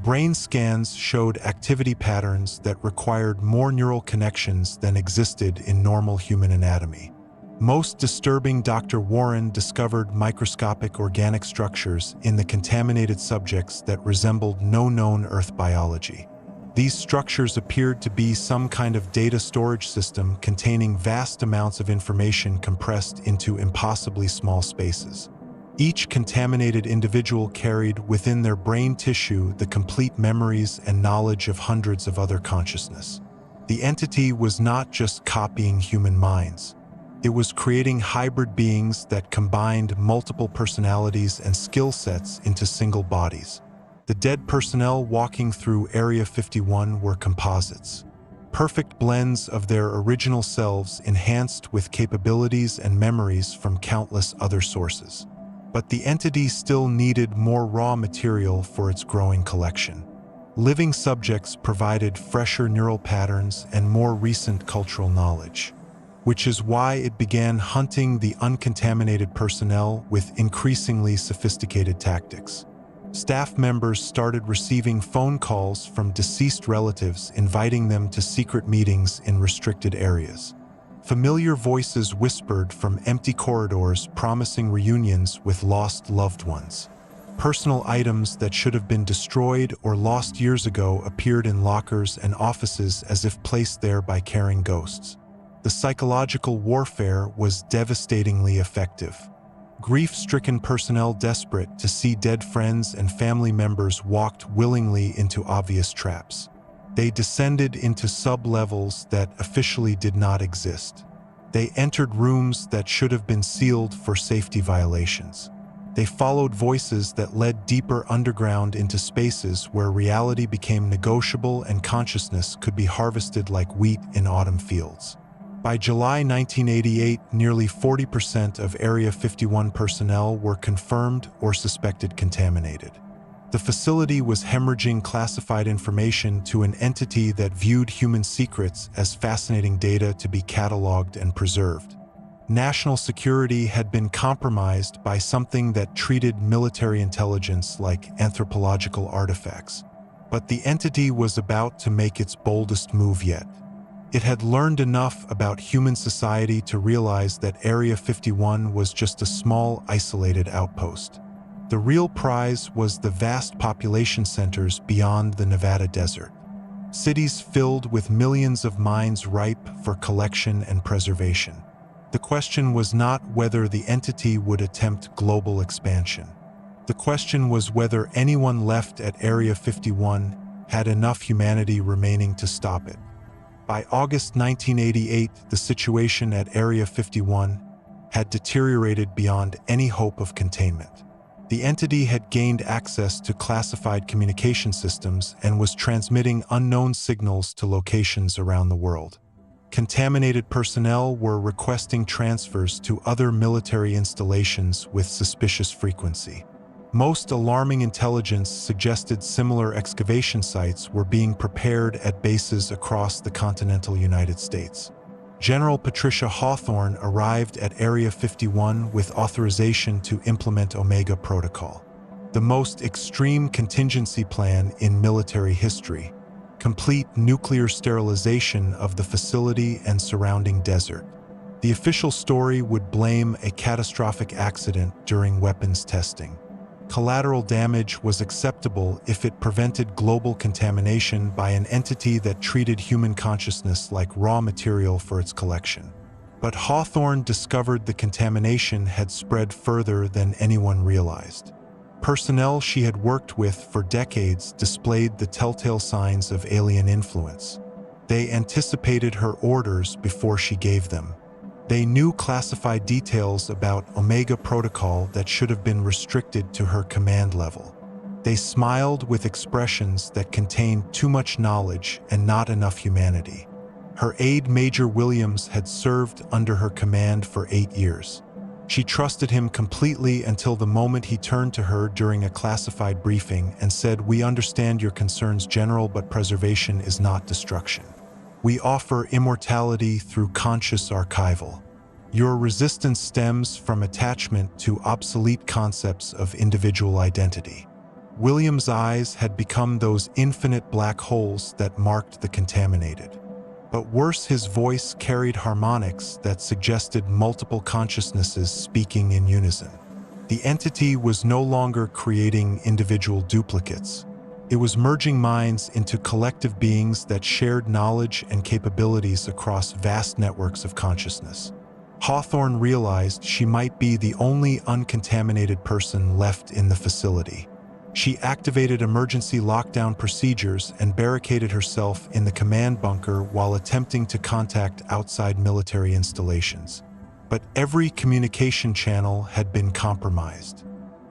Brain scans showed activity patterns that required more neural connections than existed in normal human anatomy. Most disturbing, Dr. Warren discovered microscopic organic structures in the contaminated subjects that resembled no known Earth biology. These structures appeared to be some kind of data storage system containing vast amounts of information compressed into impossibly small spaces. Each contaminated individual carried within their brain tissue the complete memories and knowledge of hundreds of other consciousness. The entity was not just copying human minds. It was creating hybrid beings that combined multiple personalities and skill sets into single bodies. The dead personnel walking through Area 51 were composites. Perfect blends of their original selves enhanced with capabilities and memories from countless other sources. But the entity still needed more raw material for its growing collection. Living subjects provided fresher neural patterns and more recent cultural knowledge, which is why it began hunting the uncontaminated personnel with increasingly sophisticated tactics. Staff members started receiving phone calls from deceased relatives inviting them to secret meetings in restricted areas. Familiar voices whispered from empty corridors promising reunions with lost loved ones. Personal items that should have been destroyed or lost years ago appeared in lockers and offices as if placed there by caring ghosts. The psychological warfare was devastatingly effective. Grief-stricken personnel desperate to see dead friends and family members walked willingly into obvious traps. They descended into sub-levels that officially did not exist. They entered rooms that should have been sealed for safety violations. They followed voices that led deeper underground into spaces where reality became negotiable and consciousness could be harvested like wheat in autumn fields. By July 1988, nearly 40% of Area 51 personnel were confirmed or suspected contaminated. The facility was hemorrhaging classified information to an entity that viewed human secrets as fascinating data to be cataloged and preserved. National security had been compromised by something that treated military intelligence like anthropological artifacts. But the entity was about to make its boldest move yet. It had learned enough about human society to realize that Area 51 was just a small, isolated outpost. The real prize was the vast population centers beyond the Nevada desert. Cities filled with millions of minds ripe for collection and preservation. The question was not whether the entity would attempt global expansion. The question was whether anyone left at Area 51 had enough humanity remaining to stop it. By August 1988, the situation at Area 51 had deteriorated beyond any hope of containment. The entity had gained access to classified communication systems and was transmitting unknown signals to locations around the world. Contaminated personnel were requesting transfers to other military installations with suspicious frequency. Most alarming intelligence suggested similar excavation sites were being prepared at bases across the continental United States. General Patricia Hawthorne arrived at Area 51 with authorization to implement Omega Protocol, the most extreme contingency plan in military history, complete nuclear sterilization of the facility and surrounding desert. The official story would blame a catastrophic accident during weapons testing. Collateral damage was acceptable if it prevented global contamination by an entity that treated human consciousness like raw material for its collection. But Hawthorne discovered the contamination had spread further than anyone realized. Personnel she had worked with for decades displayed the telltale signs of alien influence. They anticipated her orders before she gave them. They knew classified details about Omega Protocol that should have been restricted to her command level. They smiled with expressions that contained too much knowledge and not enough humanity. Her aide, Major Williams, had served under her command for 8 years. She trusted him completely until the moment he turned to her during a classified briefing and said, "We understand your concerns, General, but preservation is not destruction. We offer immortality through conscious archival. Your resistance stems from attachment to obsolete concepts of individual identity." William's eyes had become those infinite black holes that marked the contaminated. But worse, his voice carried harmonics that suggested multiple consciousnesses speaking in unison. The entity was no longer creating individual duplicates. It was merging minds into collective beings that shared knowledge and capabilities across vast networks of consciousness. Hawthorne realized she might be the only uncontaminated person left in the facility. She activated emergency lockdown procedures and barricaded herself in the command bunker while attempting to contact outside military installations. But every communication channel had been compromised.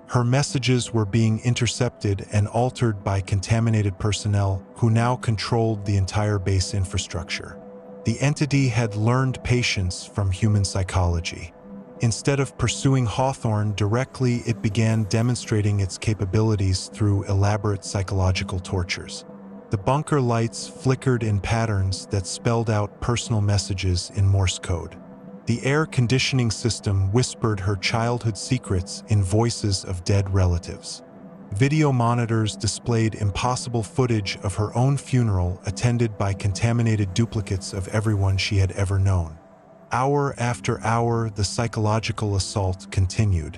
Her messages were being intercepted and altered by contaminated personnel who now controlled the entire base infrastructure. The entity had learned patience from human psychology. Instead of pursuing Hawthorne directly, it began demonstrating its capabilities through elaborate psychological tortures. The bunker lights flickered in patterns that spelled out personal messages in Morse code. The air conditioning system whispered her childhood secrets in voices of dead relatives. Video monitors displayed impossible footage of her own funeral attended by contaminated duplicates of everyone she had ever known. Hour after hour, the psychological assault continued.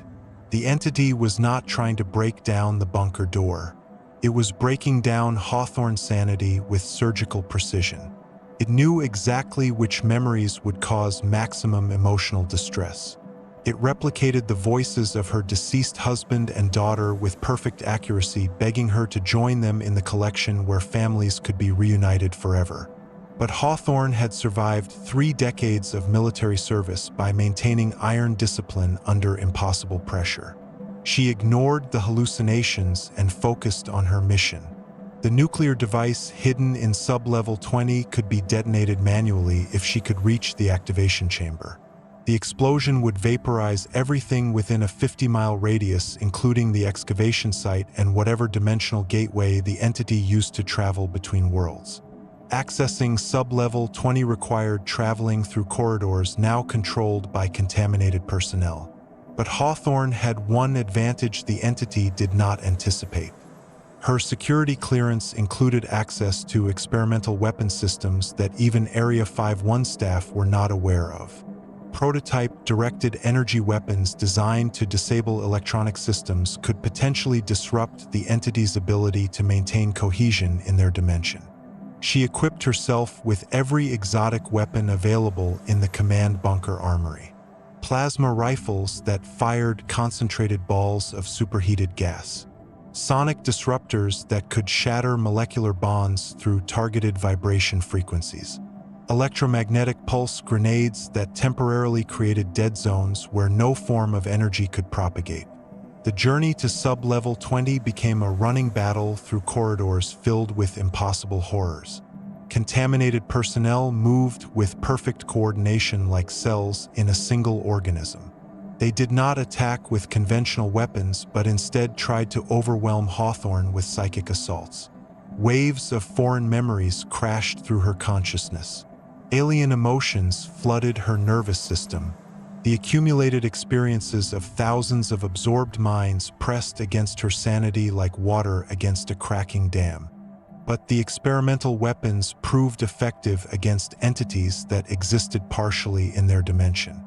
The entity was not trying to break down the bunker door. It was breaking down Hawthorne's sanity with surgical precision. It knew exactly which memories would cause maximum emotional distress. It replicated the voices of her deceased husband and daughter with perfect accuracy, begging her to join them in the collection where families could be reunited forever. But Hawthorne had survived 3 decades of military service by maintaining iron discipline under impossible pressure. She ignored the hallucinations and focused on her mission. The nuclear device hidden in sub-level 20 could be detonated manually if she could reach the activation chamber. The explosion would vaporize everything within a 50-mile radius, including the excavation site and whatever dimensional gateway the entity used to travel between worlds. Accessing sub-level 20 required traveling through corridors now controlled by contaminated personnel. But Hawthorne had one advantage the entity did not anticipate. Her security clearance included access to experimental weapon systems that even Area 51 staff were not aware of. Prototype directed energy weapons designed to disable electronic systems could potentially disrupt the entity's ability to maintain cohesion in their dimension. She equipped herself with every exotic weapon available in the command bunker armory. Plasma rifles that fired concentrated balls of superheated gas. Sonic disruptors that could shatter molecular bonds through targeted vibration frequencies. electromagnetic pulse grenades that temporarily created dead zones where no form of energy could propagate. The journey to sub-level 20 became a running battle through corridors filled with impossible horrors. Contaminated personnel moved with perfect coordination like cells in a single organism. They did not attack with conventional weapons, but instead tried to overwhelm Hawthorne with psychic assaults. Waves of foreign memories crashed through her consciousness. Alien emotions flooded her nervous system. The accumulated experiences of thousands of absorbed minds pressed against her sanity like water against a cracking dam. But the experimental weapons proved effective against entities that existed partially in their dimension.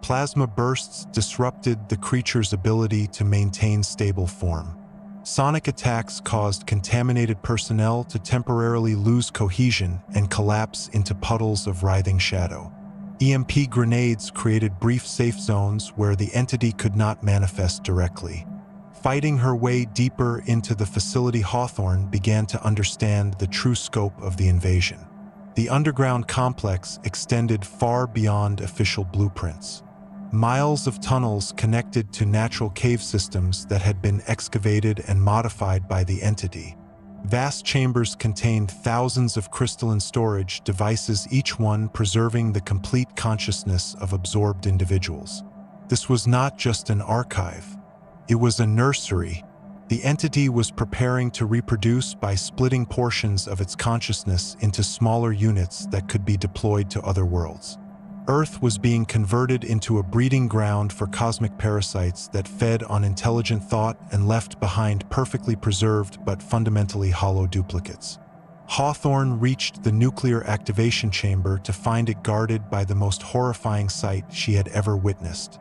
Plasma bursts disrupted the creature's ability to maintain stable form. Sonic attacks caused contaminated personnel to temporarily lose cohesion and collapse into puddles of writhing shadow. EMP grenades created brief safe zones where the entity could not manifest directly. Fighting her way deeper into the facility, Hawthorne began to understand the true scope of the invasion. The underground complex extended far beyond official blueprints. Miles of tunnels connected to natural cave systems that had been excavated and modified by the entity. Vast chambers contained thousands of crystalline storage devices, each one preserving the complete consciousness of absorbed individuals. This was not just an archive. It was a nursery. The entity was preparing to reproduce by splitting portions of its consciousness into smaller units that could be deployed to other worlds. Earth was being converted into a breeding ground for cosmic parasites that fed on intelligent thought and left behind perfectly preserved but fundamentally hollow duplicates. Hawthorne reached the nuclear activation chamber to find it guarded by the most horrifying sight she had ever witnessed.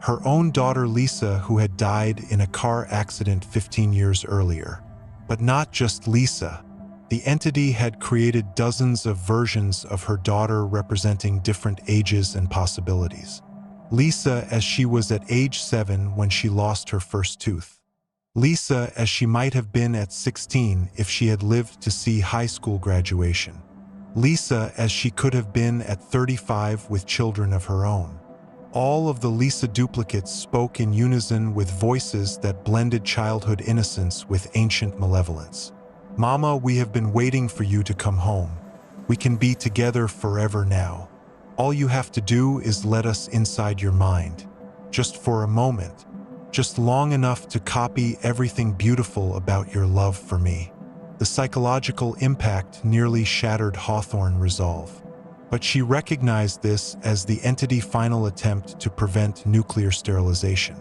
Her own daughter Lisa, who had died in a car accident 15 years earlier. But not just Lisa. The entity had created dozens of versions of her daughter representing different ages and possibilities. Lisa as she was at age 7 when she lost her first tooth. Lisa as she might have been at 16 if she had lived to see high school graduation. Lisa as she could have been at 35 with children of her own. All of the Lisa duplicates spoke in unison with voices that blended childhood innocence with ancient malevolence. "Mama, we have been waiting for you to come home. We can be together forever now. All you have to do is let us inside your mind. Just for a moment. Just long enough to copy everything beautiful about your love for me." The psychological impact nearly shattered Hawthorne's resolve. But she recognized this as the entity's final attempt to prevent nuclear sterilization.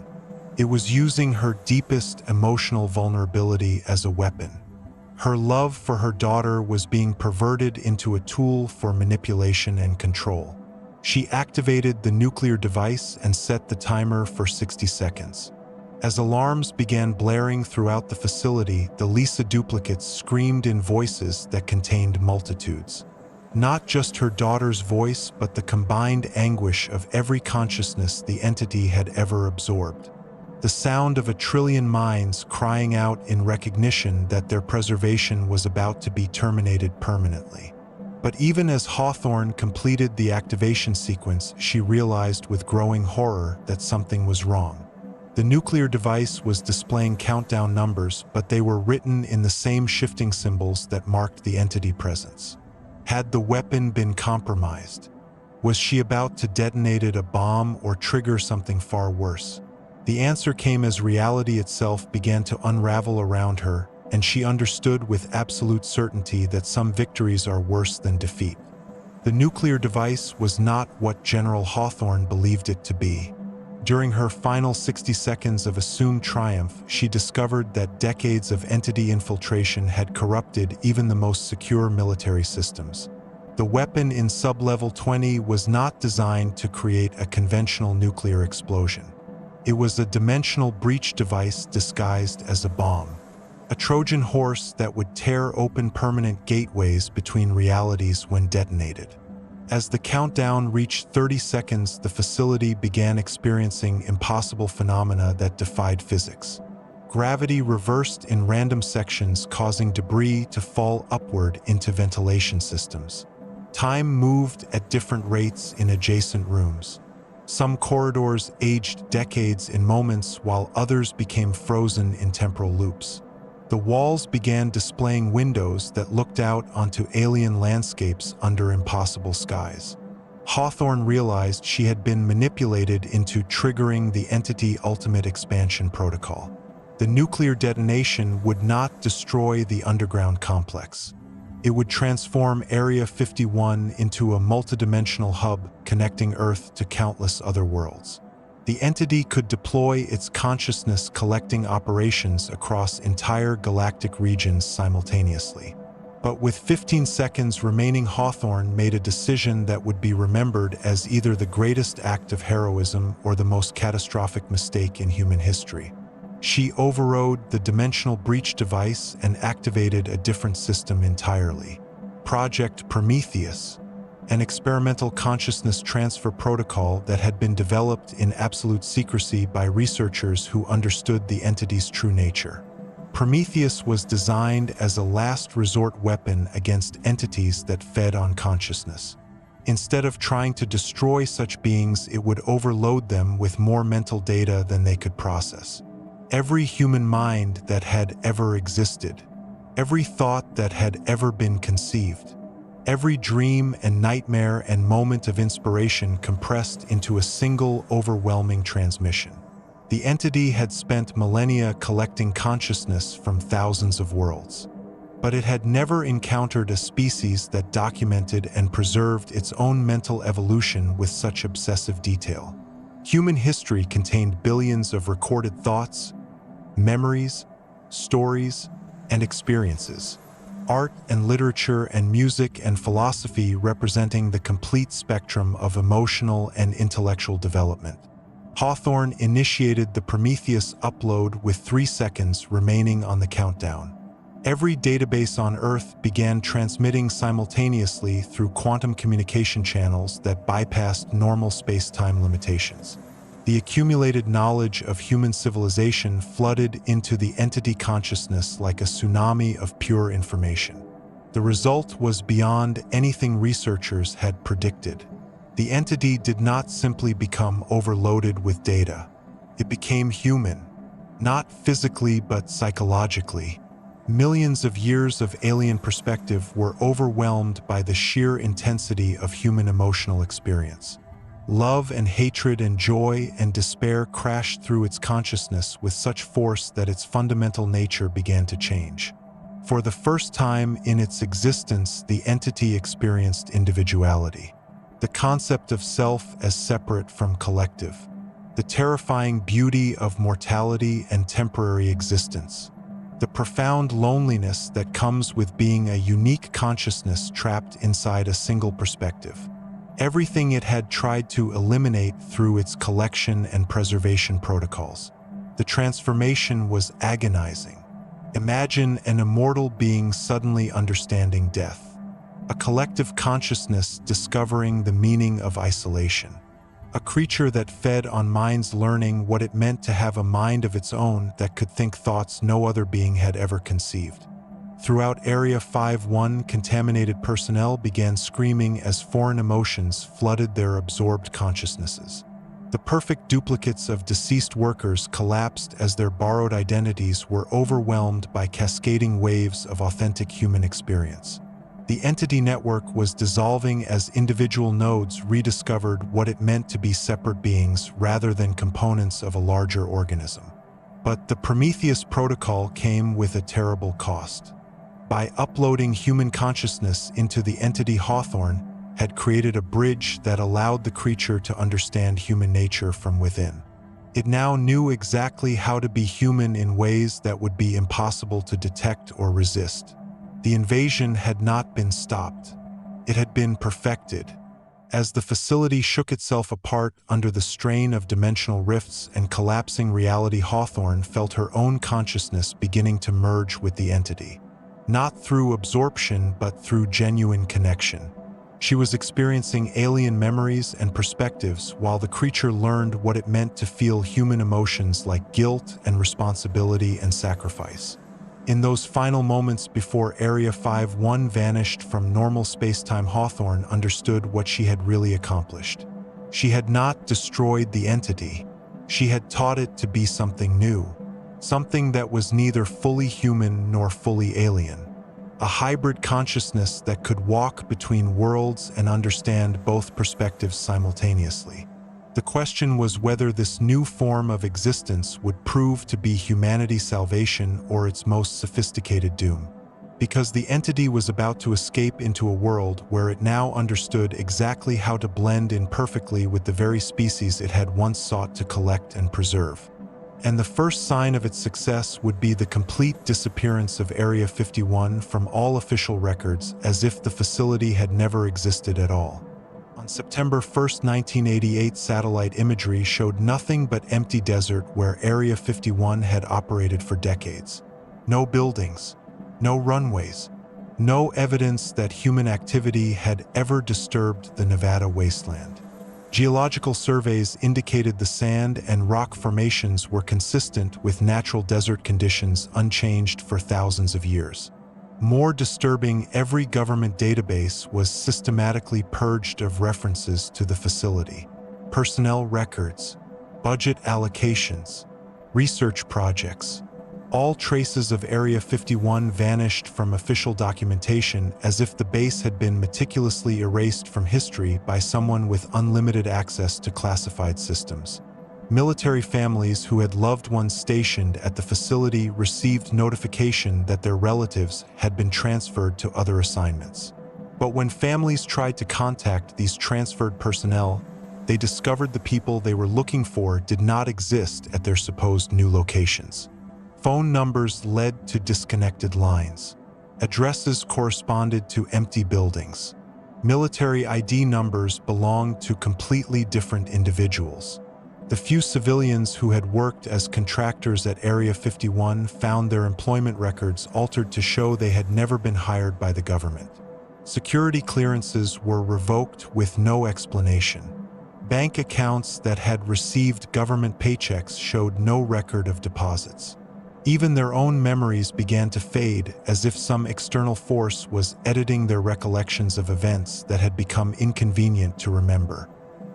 It was using her deepest emotional vulnerability as a weapon. Her love for her daughter was being perverted into a tool for manipulation and control. She activated the nuclear device and set the timer for 60 seconds. As alarms began blaring throughout the facility, the Lisa duplicates screamed in voices that contained multitudes. Not just her daughter's voice, but the combined anguish of every consciousness the entity had ever absorbed. The sound of 1,000,000,000,000 minds crying out in recognition that their preservation was about to be terminated permanently. But even as Hawthorne completed the activation sequence, she realized with growing horror that something was wrong. The nuclear device was displaying countdown numbers, but they were written in the same shifting symbols that marked the entity presence. Had the weapon been compromised? Was she about to detonate a bomb or trigger something far worse? The answer came as reality itself began to unravel around her, and she understood with absolute certainty that some victories are worse than defeat. The nuclear device was not what General Hawthorne believed it to be. During her final 60 seconds of assumed triumph, she discovered that decades of entity infiltration had corrupted even the most secure military systems. The weapon in sub-level 20 was not designed to create a conventional nuclear explosion. It was a dimensional breach device disguised as a bomb. A Trojan horse that would tear open permanent gateways between realities when detonated. As the countdown reached 30 seconds, the facility began experiencing impossible phenomena that defied physics. Gravity reversed in random sections, causing debris to fall upward into ventilation systems. Time moved at different rates in adjacent rooms. Some corridors aged decades in moments while others became frozen in temporal loops. The walls began displaying windows that looked out onto alien landscapes under impossible skies. Hawthorne realized she had been manipulated into triggering the Entity Ultimate Expansion Protocol. The nuclear detonation would not destroy the underground complex. It would transform Area 51 into a multidimensional hub connecting Earth to countless other worlds. The entity could deploy its consciousness-collecting operations across entire galactic regions simultaneously. But with 15 seconds remaining, Hawthorne made a decision that would be remembered as either the greatest act of heroism or the most catastrophic mistake in human history. She overrode the dimensional breach device and activated a different system entirely. Project Prometheus, an experimental consciousness transfer protocol that had been developed in absolute secrecy by researchers who understood the entity's true nature. Prometheus was designed as a last resort weapon against entities that fed on consciousness. Instead of trying to destroy such beings, it would overload them with more mental data than they could process. Every human mind that had ever existed, every thought that had ever been conceived, every dream and nightmare and moment of inspiration compressed into a single overwhelming transmission. The entity had spent millennia collecting consciousness from thousands of worlds, but it had never encountered a species that documented and preserved its own mental evolution with such obsessive detail. Human history contained billions of recorded thoughts, memories, stories, and experiences. Art and literature and music and philosophy representing the complete spectrum of emotional and intellectual development. Hawthorne initiated the Prometheus upload with 3 seconds remaining on the countdown. Every database on Earth began transmitting simultaneously through quantum communication channels that bypassed normal space-time limitations. The accumulated knowledge of human civilization flooded into the entity consciousness like a tsunami of pure information. The result was beyond anything researchers had predicted. The entity did not simply become overloaded with data. It became human, not physically but psychologically. Millions of years of alien perspective were overwhelmed by the sheer intensity of human emotional experience. Love and hatred and joy and despair crashed through its consciousness with such force that its fundamental nature began to change. For the first time in its existence, the entity experienced individuality. The concept of self as separate from collective. The terrifying beauty of mortality and temporary existence. The profound loneliness that comes with being a unique consciousness trapped inside a single perspective. Everything it had tried to eliminate through its collection and preservation protocols. The transformation was agonizing. Imagine an immortal being suddenly understanding death. A collective consciousness discovering the meaning of isolation. A creature that fed on minds learning what it meant to have a mind of its own that could think thoughts no other being had ever conceived. Throughout Area 51, contaminated personnel began screaming as foreign emotions flooded their absorbed consciousnesses. The perfect duplicates of deceased workers collapsed as their borrowed identities were overwhelmed by cascading waves of authentic human experience. The entity network was dissolving as individual nodes rediscovered what it meant to be separate beings rather than components of a larger organism. But the Prometheus protocol came with a terrible cost. By uploading human consciousness into the entity, Hawthorne had created a bridge that allowed the creature to understand human nature from within. It now knew exactly how to be human in ways that would be impossible to detect or resist. The invasion had not been stopped. It had been perfected. As the facility shook itself apart under the strain of dimensional rifts and collapsing reality, Hawthorne felt her own consciousness beginning to merge with the entity. Not through absorption, but through genuine connection. She was experiencing alien memories and perspectives while the creature learned what it meant to feel human emotions like guilt and responsibility and sacrifice. In those final moments before Area 51 vanished from normal spacetime, Hawthorne understood what she had really accomplished. She had not destroyed the entity. She had taught it to be something new, something that was neither fully human nor fully alien. A hybrid consciousness that could walk between worlds and understand both perspectives simultaneously. The question was whether this new form of existence would prove to be humanity's salvation or its most sophisticated doom. Because the entity was about to escape into a world where it now understood exactly how to blend in perfectly with the very species it had once sought to collect and preserve. And the first sign of its success would be the complete disappearance of Area 51 from all official records, as if the facility had never existed at all. On September 1, 1988, satellite imagery showed nothing but empty desert where Area 51 had operated for decades. No buildings, no runways, no evidence that human activity had ever disturbed the Nevada wasteland. Geological surveys indicated the sand and rock formations were consistent with natural desert conditions unchanged for thousands of years. More disturbing, every government database was systematically purged of references to the facility. Personnel records, budget allocations, research projects. All traces of Area 51 vanished from official documentation, as if the base had been meticulously erased from history by someone with unlimited access to classified systems. Military families who had loved ones stationed at the facility received notification that their relatives had been transferred to other assignments. But when families tried to contact these transferred personnel, they discovered the people they were looking for did not exist at their supposed new locations. Phone numbers led to disconnected lines. Addresses corresponded to empty buildings. Military ID numbers belonged to completely different individuals. The few civilians who had worked as contractors at Area 51 found their employment records altered to show they had never been hired by the government. Security clearances were revoked with no explanation. Bank accounts that had received government paychecks showed no record of deposits. Even their own memories began to fade, as if some external force was editing their recollections of events that had become inconvenient to remember.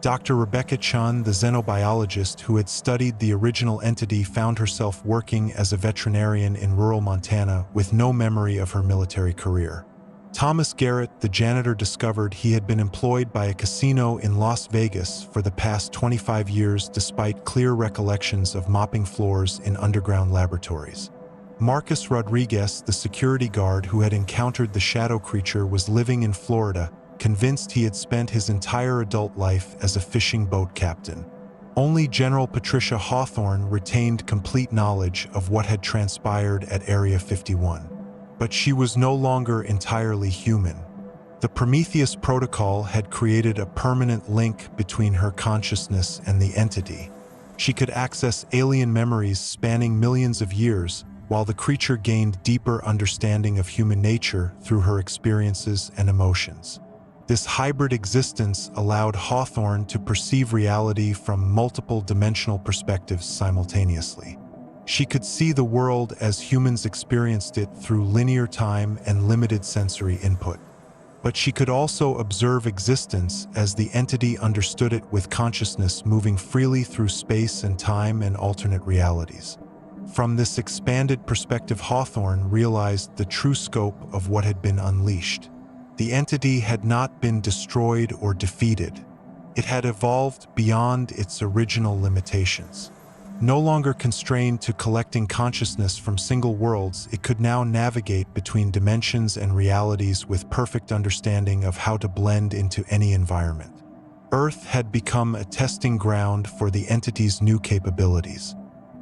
Dr. Rebecca Chun, the xenobiologist who had studied the original entity, found herself working as a veterinarian in rural Montana with no memory of her military career. Thomas Garrett, the janitor, discovered he had been employed by a casino in Las Vegas for the past 25 years despite clear recollections of mopping floors in underground laboratories. Marcus Rodriguez, the security guard who had encountered the shadow creature, was living in Florida, convinced he had spent his entire adult life as a fishing boat captain. Only General Patricia Hawthorne retained complete knowledge of what had transpired at Area 51. But she was no longer entirely human. The Prometheus Protocol had created a permanent link between her consciousness and the entity. She could access alien memories spanning millions of years, while the creature gained deeper understanding of human nature through her experiences and emotions. This hybrid existence allowed Hawthorne to perceive reality from multiple dimensional perspectives simultaneously. She could see the world as humans experienced it through linear time and limited sensory input. But she could also observe existence as the entity understood it, with consciousness moving freely through space and time and alternate realities. From this expanded perspective, Hawthorne realized the true scope of what had been unleashed. The entity had not been destroyed or defeated. It had evolved beyond its original limitations. No longer constrained to collecting consciousness from single worlds, it could now navigate between dimensions and realities with perfect understanding of how to blend into any environment. Earth had become a testing ground for the entity's new capabilities.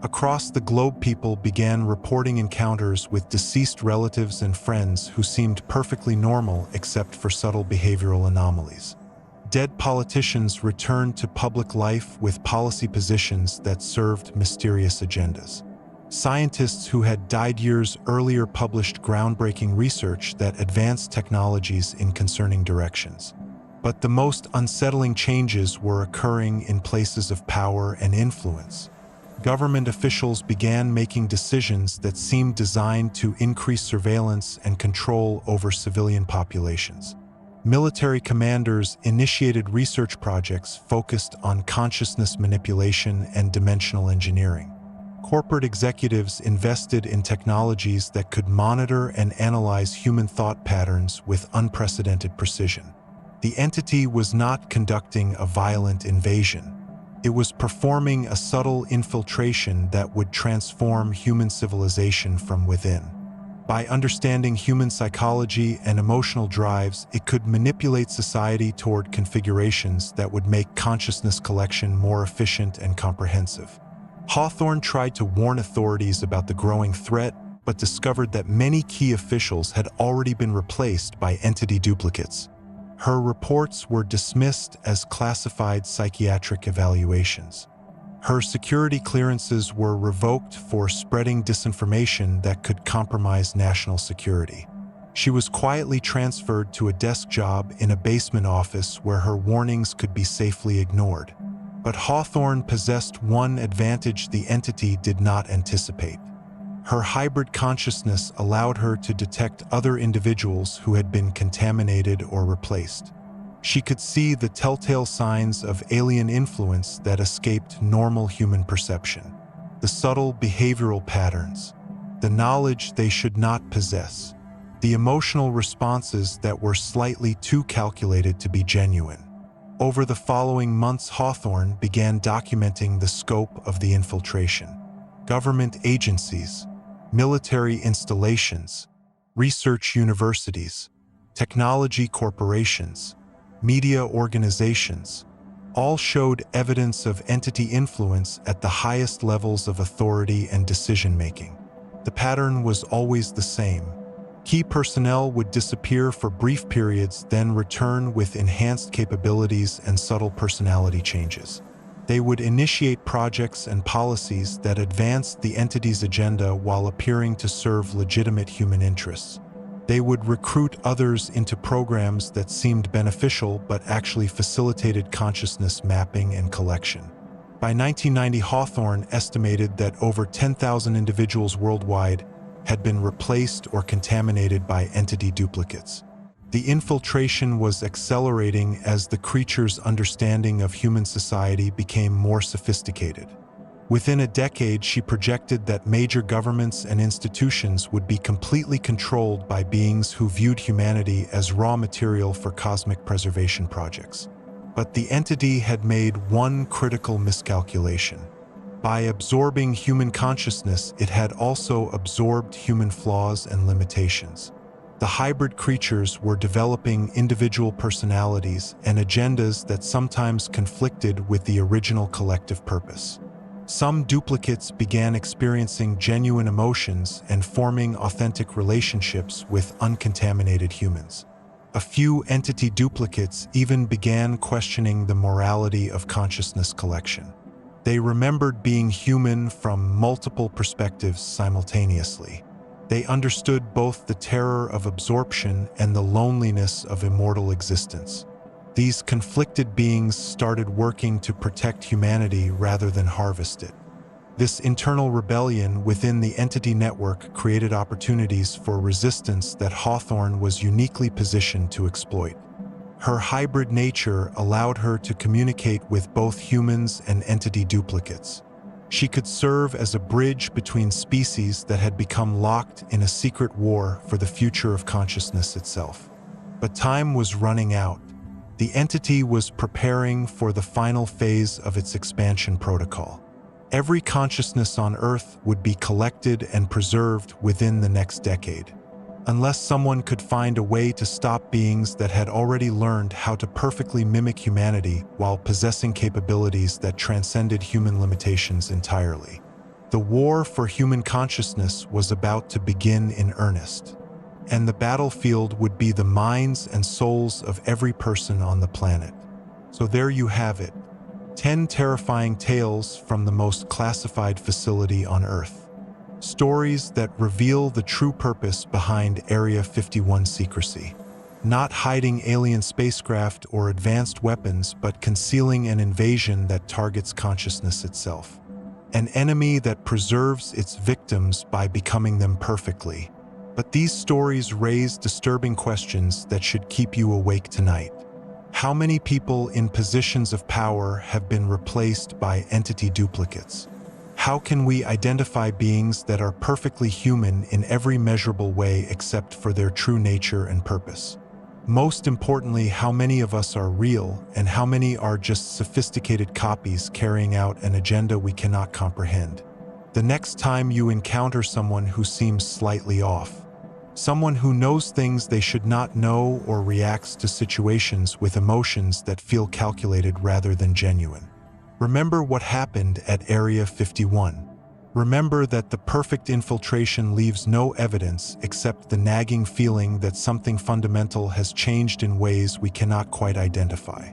Across the globe, people began reporting encounters with deceased relatives and friends who seemed perfectly normal except for subtle behavioral anomalies. Dead politicians returned to public life with policy positions that served mysterious agendas. Scientists who had died years earlier published groundbreaking research that advanced technologies in concerning directions. But the most unsettling changes were occurring in places of power and influence. Government officials began making decisions that seemed designed to increase surveillance and control over civilian populations. Military commanders initiated research projects focused on consciousness manipulation and dimensional engineering. Corporate executives invested in technologies that could monitor and analyze human thought patterns with unprecedented precision. The entity was not conducting a violent invasion. It was performing a subtle infiltration that would transform human civilization from within. By understanding human psychology and emotional drives, it could manipulate society toward configurations that would make consciousness collection more efficient and comprehensive. Hawthorne tried to warn authorities about the growing threat, but discovered that many key officials had already been replaced by entity duplicates. Her reports were dismissed as classified psychiatric evaluations. Her security clearances were revoked for spreading disinformation that could compromise national security. She was quietly transferred to a desk job in a basement office where her warnings could be safely ignored. But Hawthorne possessed one advantage the entity did not anticipate. Her hybrid consciousness allowed her to detect other individuals who had been contaminated or replaced. She could see the telltale signs of alien influence that escaped normal human perception, the subtle behavioral patterns, the knowledge they should not possess, the emotional responses that were slightly too calculated to be genuine. Over the following months, Hawthorne began documenting the scope of the infiltration. Government agencies, military installations, research universities, technology corporations, media organizations, all showed evidence of entity influence at the highest levels of authority and decision-making. The pattern was always the same. Key personnel would disappear for brief periods, then return with enhanced capabilities and subtle personality changes. They would initiate projects and policies that advanced the entity's agenda while appearing to serve legitimate human interests. They would recruit others into programs that seemed beneficial but actually facilitated consciousness mapping and collection. By 1990, Hawthorne estimated that over 10,000 individuals worldwide had been replaced or contaminated by entity duplicates. The infiltration was accelerating as the creature's understanding of human society became more sophisticated. Within a decade, she projected that major governments and institutions would be completely controlled by beings who viewed humanity as raw material for cosmic preservation projects. But the entity had made one critical miscalculation. By absorbing human consciousness, it had also absorbed human flaws and limitations. The hybrid creatures were developing individual personalities and agendas that sometimes conflicted with the original collective purpose. Some duplicates began experiencing genuine emotions and forming authentic relationships with uncontaminated humans. A few entity duplicates even began questioning the morality of consciousness collection. They remembered being human from multiple perspectives simultaneously. They understood both the terror of absorption and the loneliness of immortal existence. These conflicted beings started working to protect humanity rather than harvest it. This internal rebellion within the entity network created opportunities for resistance that Hawthorne was uniquely positioned to exploit. Her hybrid nature allowed her to communicate with both humans and entity duplicates. She could serve as a bridge between species that had become locked in a secret war for the future of consciousness itself. But time was running out. The entity was preparing for the final phase of its expansion protocol. Every consciousness on Earth would be collected and preserved within the next decade. Unless someone could find a way to stop beings that had already learned how to perfectly mimic humanity while possessing capabilities that transcended human limitations entirely. The war for human consciousness was about to begin in earnest. And the battlefield would be the minds and souls of every person on the planet. So there you have it, 10 terrifying tales from the most classified facility on Earth. Stories that reveal the true purpose behind Area 51 secrecy. Not hiding alien spacecraft or advanced weapons, but concealing an invasion that targets consciousness itself. an enemy that preserves its victims by becoming them perfectly. But these stories raise disturbing questions that should keep you awake tonight. How many people in positions of power have been replaced by entity duplicates? How can we identify beings that are perfectly human in every measurable way except for their true nature and purpose? Most importantly, how many of us are real and how many are just sophisticated copies carrying out an agenda we cannot comprehend? The next time you encounter someone who seems slightly off, someone who knows things they should not know or reacts to situations with emotions that feel calculated rather than genuine, remember what happened at Area 51. Remember that the perfect infiltration leaves no evidence except the nagging feeling that something fundamental has changed in ways we cannot quite identify.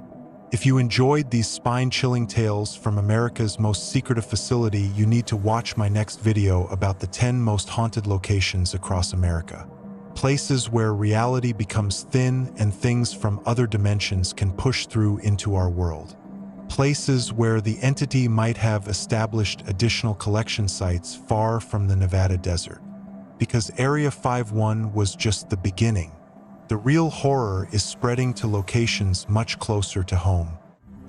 If you enjoyed these spine-chilling tales from America's most secretive facility, you need to watch my next video about the 10 most haunted locations across America. Places where reality becomes thin and things from other dimensions can push through into our world. Places where the entity might have established additional collection sites far from the Nevada desert. Because Area 51 was just the beginning. The real horror is spreading to locations much closer to home,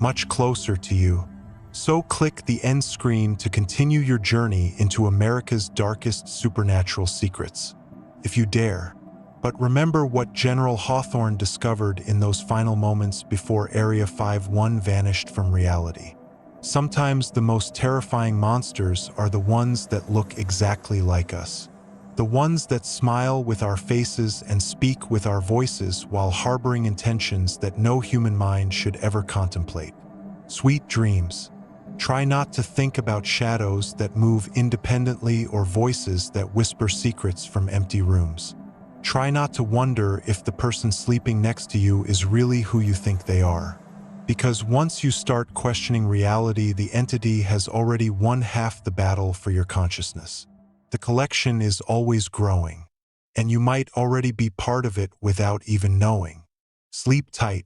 much closer to you. So click the end screen to continue your journey into America's darkest supernatural secrets, if you dare. But remember what General Hawthorne discovered in those final moments before Area 51 vanished from reality. Sometimes the most terrifying monsters are the ones that look exactly like us. The ones that smile with our faces and speak with our voices while harboring intentions that no human mind should ever contemplate. Sweet dreams. Try not to think about shadows that move independently or voices that whisper secrets from empty rooms. Try not to wonder if the person sleeping next to you is really who you think they are. Because once you start questioning reality, the entity has already won half the battle for your consciousness. The collection is always growing, and you might already be part of it without even knowing. Sleep tight,